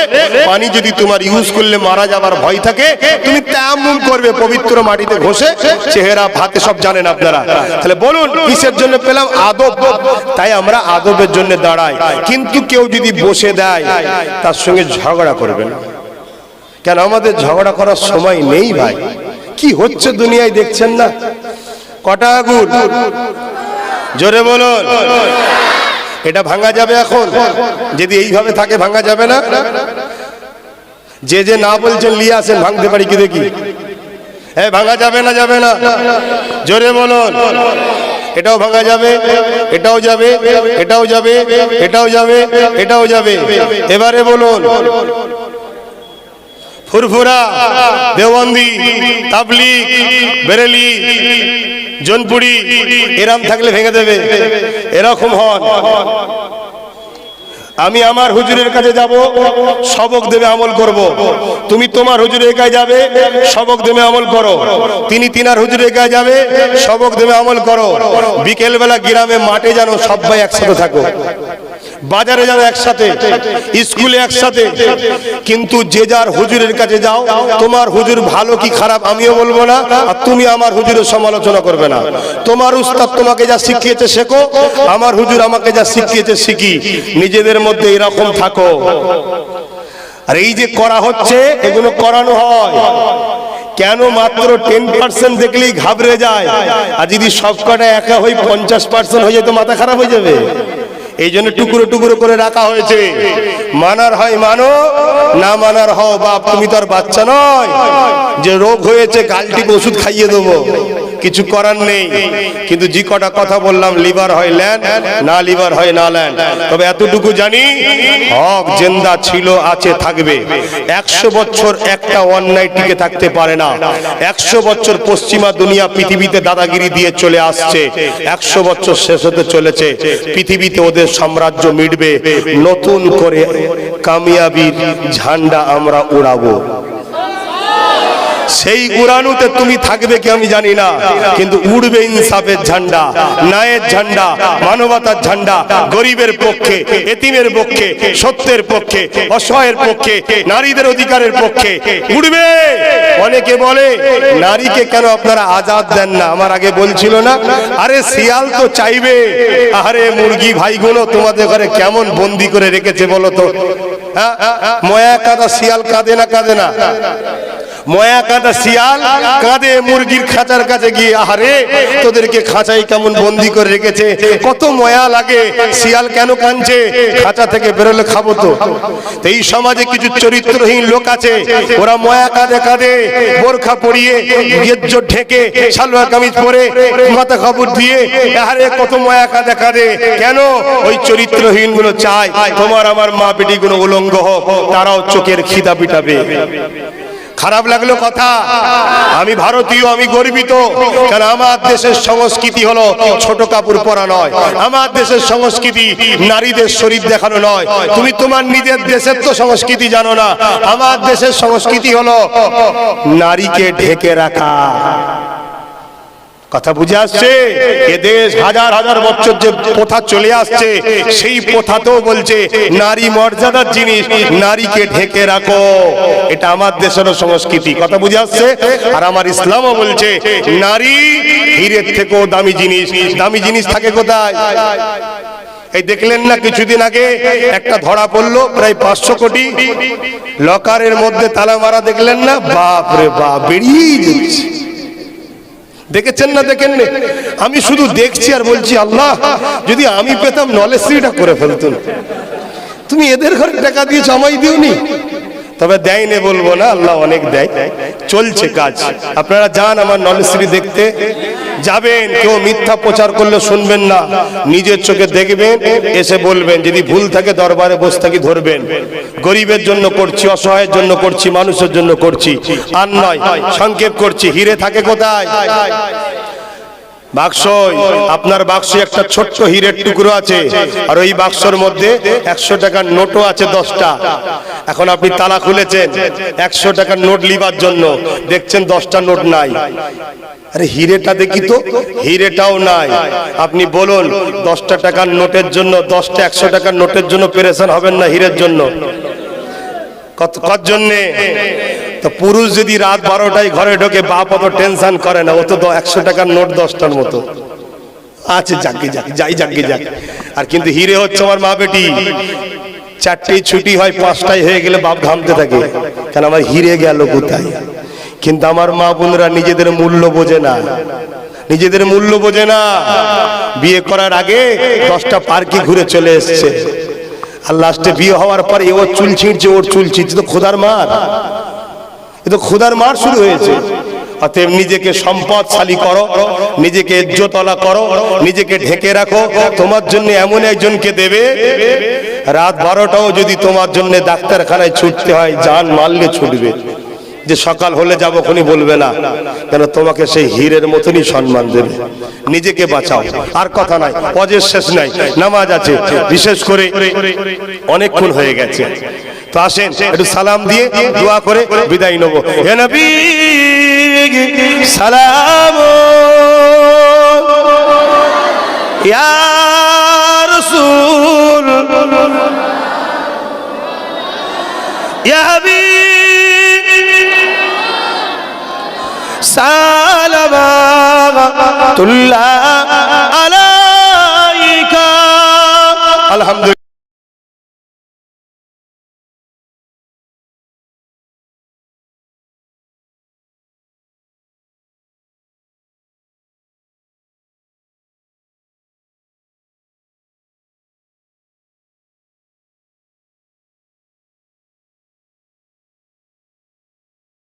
পানি যদি তোমার ইউজ করলে মারা যাবার ভয় থাকে, তুমি তায়াম্মুম করবে পবিত্র মাটিতে ঘষে, চেহারা হাতে সব জানেন আপনারা। তাহলে বলুন কিসের জন্য পেলাম? আদব। তাই আমরা আদবের জন্য দাঁড়াই। কিন্তু কেউ যদি বসে দেয়, তার সঙ্গে ঝগড়া করবেন। কেন? আমাদের ঝগড়া করার সময় নেই ভাই। কি হচ্ছে দুনিয়ায় দেখছেন না? কটা আগুন, জোরে বলুন। এটা ভাঙা যাবে এখন? যদি এইভাবে থাকে ভাঙা যাবে না? যে যে না বলছেন নিয়ে আসেন, ভাঙতে পারি কি দেখি। হ্যাঁ, ভাঙা যাবে না? যাবে না? জোরে বলুন। এটাও ভাঙা যাবে, এটাও যাবে, এটাও যাবে, এটাও যাবে, এটাও যাবে। এবারে বলুন, ফুরফুরা, দেওবন্দি, তাবলিগ, বেরেলি, জোনপুরি, এরম থাকলে ভেঙে দেবে। এরকম হন। আমি আমার হুজুরের কাছে যাব, সবক দেবে, আমল করব। তুমি তোমার হুজুরের কাছে যাবে, সবক দেবে, আমল করো। তিনি তিনার হুজুরের কাছে যাবে, সবক দেবে, আমল করো। বিকেল বেলা গ্রামে মাঠে জানো সবাই একসাথে থাকো। বাজারে যাও একসাথে, স্কুলে একসাথে, কিন্তু যে যার হুজুরের কাছে যাও, তোমার হুজুর ভালো কি খারাপ আমিও বলবো না, আর তুমি আমার হুজুরের সমালোচনা করবে না। তোমার উস্তাদ তোমাকে যা শিখিয়েছে শেখো, আমার হুজুর আমাকে যা শিখিয়েছে শিখি। নিজেদের মধ্যে এরকম থাকো। আর এই যে করা হচ্ছে, এগুলো করানো হয় কেন? মাত্র 10% দেখলেই ঘাবড়ে যায়। আর যদি সবকটা একা হই 50% হয়ে যায় তো মাথা খারাপ হয়ে যাবে। এই জন্য টুকরো টুকরো করে রাখা হয়েছে। মানার হয় মানো, না মানার হও বাপ। তুমি তো আর বাচ্চা নয় যে রোগ হয়েছে গালটিকে ওষুধ খাইয়ে দেবো, কিছু করার নেই। কিন্তু যে কটা কথা বললাম, লিভার হয় ল্যান্ড, না লিভার হয় না ল্যান্ড। তবে এতটুকু জানি, হক জিন্দা ছিল, আছে, থাকবে। 100 বছর একটা অন্যায় টিকে থাকতে পারে না। 100 বছর পশ্চিমা দুনিয়া পৃথিবীতে দাদাগিরি দিয়ে চলে আসছে। 100 বছর শেষ হতে চলেছে, পৃথিবীতে ওদের সাম্রাজ্য মিটবে। নতুন করে কামিয়াবির ঝান্ডা আমরা উড়াবো। সেই উড়ানুতে তুমি থাকবে কি আমি জানি না, কিন্তু উড়বে ইনসাফের ঝান্ডা, ন্যায়ের ঝান্ডা, মানবতার ঝান্ডা, গরিবের পক্ষে, এতিমের পক্ষে, সত্যের পক্ষে, অসহায়ের পক্ষে, নারীদের অধিকারের পক্ষে উড়বে। অনেকে বলে নারীকে কেন আপনারা আজাদ দেন না? আমার আগে বলছিল না, আরে শিয়াল তো চাইবে। আরে মুরগি ভাইগুলো তোমাদের ঘরে কেমন বন্দি করে রেখেছে বলো তো? হ্যাঁ, ময়া কাদা শিয়াল কাঁদে না? কাঁদে না? ময়া কাঁদা শিয়াল কাঁদে মুরগির খাঁচার কাছে গিয়ে। আহারে তোদেরকে খাঁচাই কেমন বন্দি করে রেখেছে, কত ময়া লাগে। শিয়াল কেন কাঁদছে? খাঁচা থেকে বেরোলে খাবো তো। এই সমাজে কিছু চরিত্রহীন লোক আছে, ওরা ময়া কাঁদে কাঁদে, বোরখা পরিয়ে, গেজ্জো ঢেকে, সালোয়ার কামিজ পরে, মাথা কাপড় দিয়ে, আহারে কত ময়া কাঁদে কাঁদে। কেন? ওই চরিত্রহীন গুলো চায় তোমার আমার মা বেটি গুলো উলঙ্গ হোক, তারাও চোখের খিদা পিটাবে। খারাপ লাগলো কথা। আমি ভারতীয়, আমি গর্বিত, কারণ আমার দেশের সংস্কৃতি হলো ছোট কাপড় পরা নয়। আমার দেশের সংস্কৃতি নারীদের শরীর দেখানো নয়। তুমি তোমার নিজের দেশের তো সংস্কৃতি জানো না। আমার দেশের সংস্কৃতি হলো নারীকে ঢেকে রাখা। কথা বুঝে আসছে? এ দেশ হাজার হাজার বছর যে প্রথা চলে আসছে, সেই প্রথাতেও বলছে নারী মর্যাদার জিনিস, নারীকে ঢেকে রাখো। এটা আমার দেশের সংস্কৃতি। কথা বুঝে আসছে? আর আমার ইসলামও বলছে নারী হীরের থেকেও দামি জিনিস। দামি জিনিস থাকে কোথায়? এই দেখলেন না কিছুদিন আগে একটা ধরা পড়লো, প্রায় 500 কোটি লকারের মধ্যে তালা মারা, দেখলেন না? বাপ রে বাপ, বেরিয়ে যাচ্ছে। দেখেছেন না? দেখেন না? আমি শুধু দেখছি আর বলছি, আল্লাহ যদি আমি পেতাম নলেজটা করে ফেলতুন। তুমি এদের ঘরে টাকা দিয়েছো, আমায় দিওনি। তবে দেয়নি বলবো না, আল্লাহ অনেক দেয়। চলছে কাজ। আপনারা যান আমার নলেজশ্রী দেখতে যাবেন। কেউ মিথ্যা প্রচার করলে শুনবেন না, নিজের চোখে দেখবেন, এসে বলবেন। যদি ভুল থাকে দরবারে বসে থাকি ধরবেন। গরিবের জন্য করছি, অসহায়ের জন্য করছি, মানুষের জন্য করছি, আর নয়। সংক্ষেপ করছি। হিরে থাকে কোথায়? বাক্স। আপনার বাক্সে একটা ছোট্ট হীরের টুকরো আছে, আর ওই বাক্সর মধ্যে 100 টাকার নোটও আছে 10টা। এখন আপনি তালা খুলেছেন 100 টাকার নোট লিবার জন্য, দেখছেন 10টা নোট নাই। আরে হিরেটা দেখি তো, হিরেটাও নাই। আপনি বলুন 10টা টাকার নোটের জন্য, 10টা 100 টাকার নোটের জন্য পেরেশান হবেন না হীরের জন্য? কত জন্যে? তো পুরুষ যদি রাত 12টায় ঘরে ঢোকে, বাপ অত টেনশন করে না, ও তো 100 টাকার নোট 10টার মতো আছে, যাকে যাক যাই, যাকে যাক। আর কিন্তু হিরে হচ্ছে আমার মা বেটি। 4টেই ছুটি হয়, 5টায় হয়ে গেলে বাপ ঘামতে থাকে, কেন আমার হিরে গেল কোথায়। কিন্তু আমার মা বোনরা নিজেদের মূল্য বোঝে না, নিজেদের মূল্য বোঝে না। বিয়ে করার আগে 10টা পার্কে ঘুরে চলে এসছে, আর লাস্টে বিয়ে হওয়ার পরে ওর চুল ছিঁড়ছে, ওর চুল ছিঁড়ছে। তো খোদার মার, এ তো খোদার মার শুরু হয়েছে। অতএব নিজেকে সম্পদশালী করো, নিজেকে ইজ্জতওয়ালা করো, নিজেকে ঢেকে রাখো। তোমার জন্য এমন একজনকে দেবে, রাত 12টাও যদি তোমার জন্য ডাক্তারখানায় ছুটতে হয়, জান মারলে ছুটবে। যে সকাল হলে যাবো খনি বলবে না, কেন তোমাকে সেই হীরের মতনই সম্মান দেবে। নিজেকে বাঁচাও, আর কথা নাই। অজের শেষ নাই, নামাজ আছে। বিশেষ করে অনেকক্ষণ হয়ে গেছে, তো আসেন একটু সালাম দিয়ে দোয়া করে বিদায় নেব। হে নবী সালাম, ইয়া রাসূল ইয়া হাবিব সালামাতুল্লাহ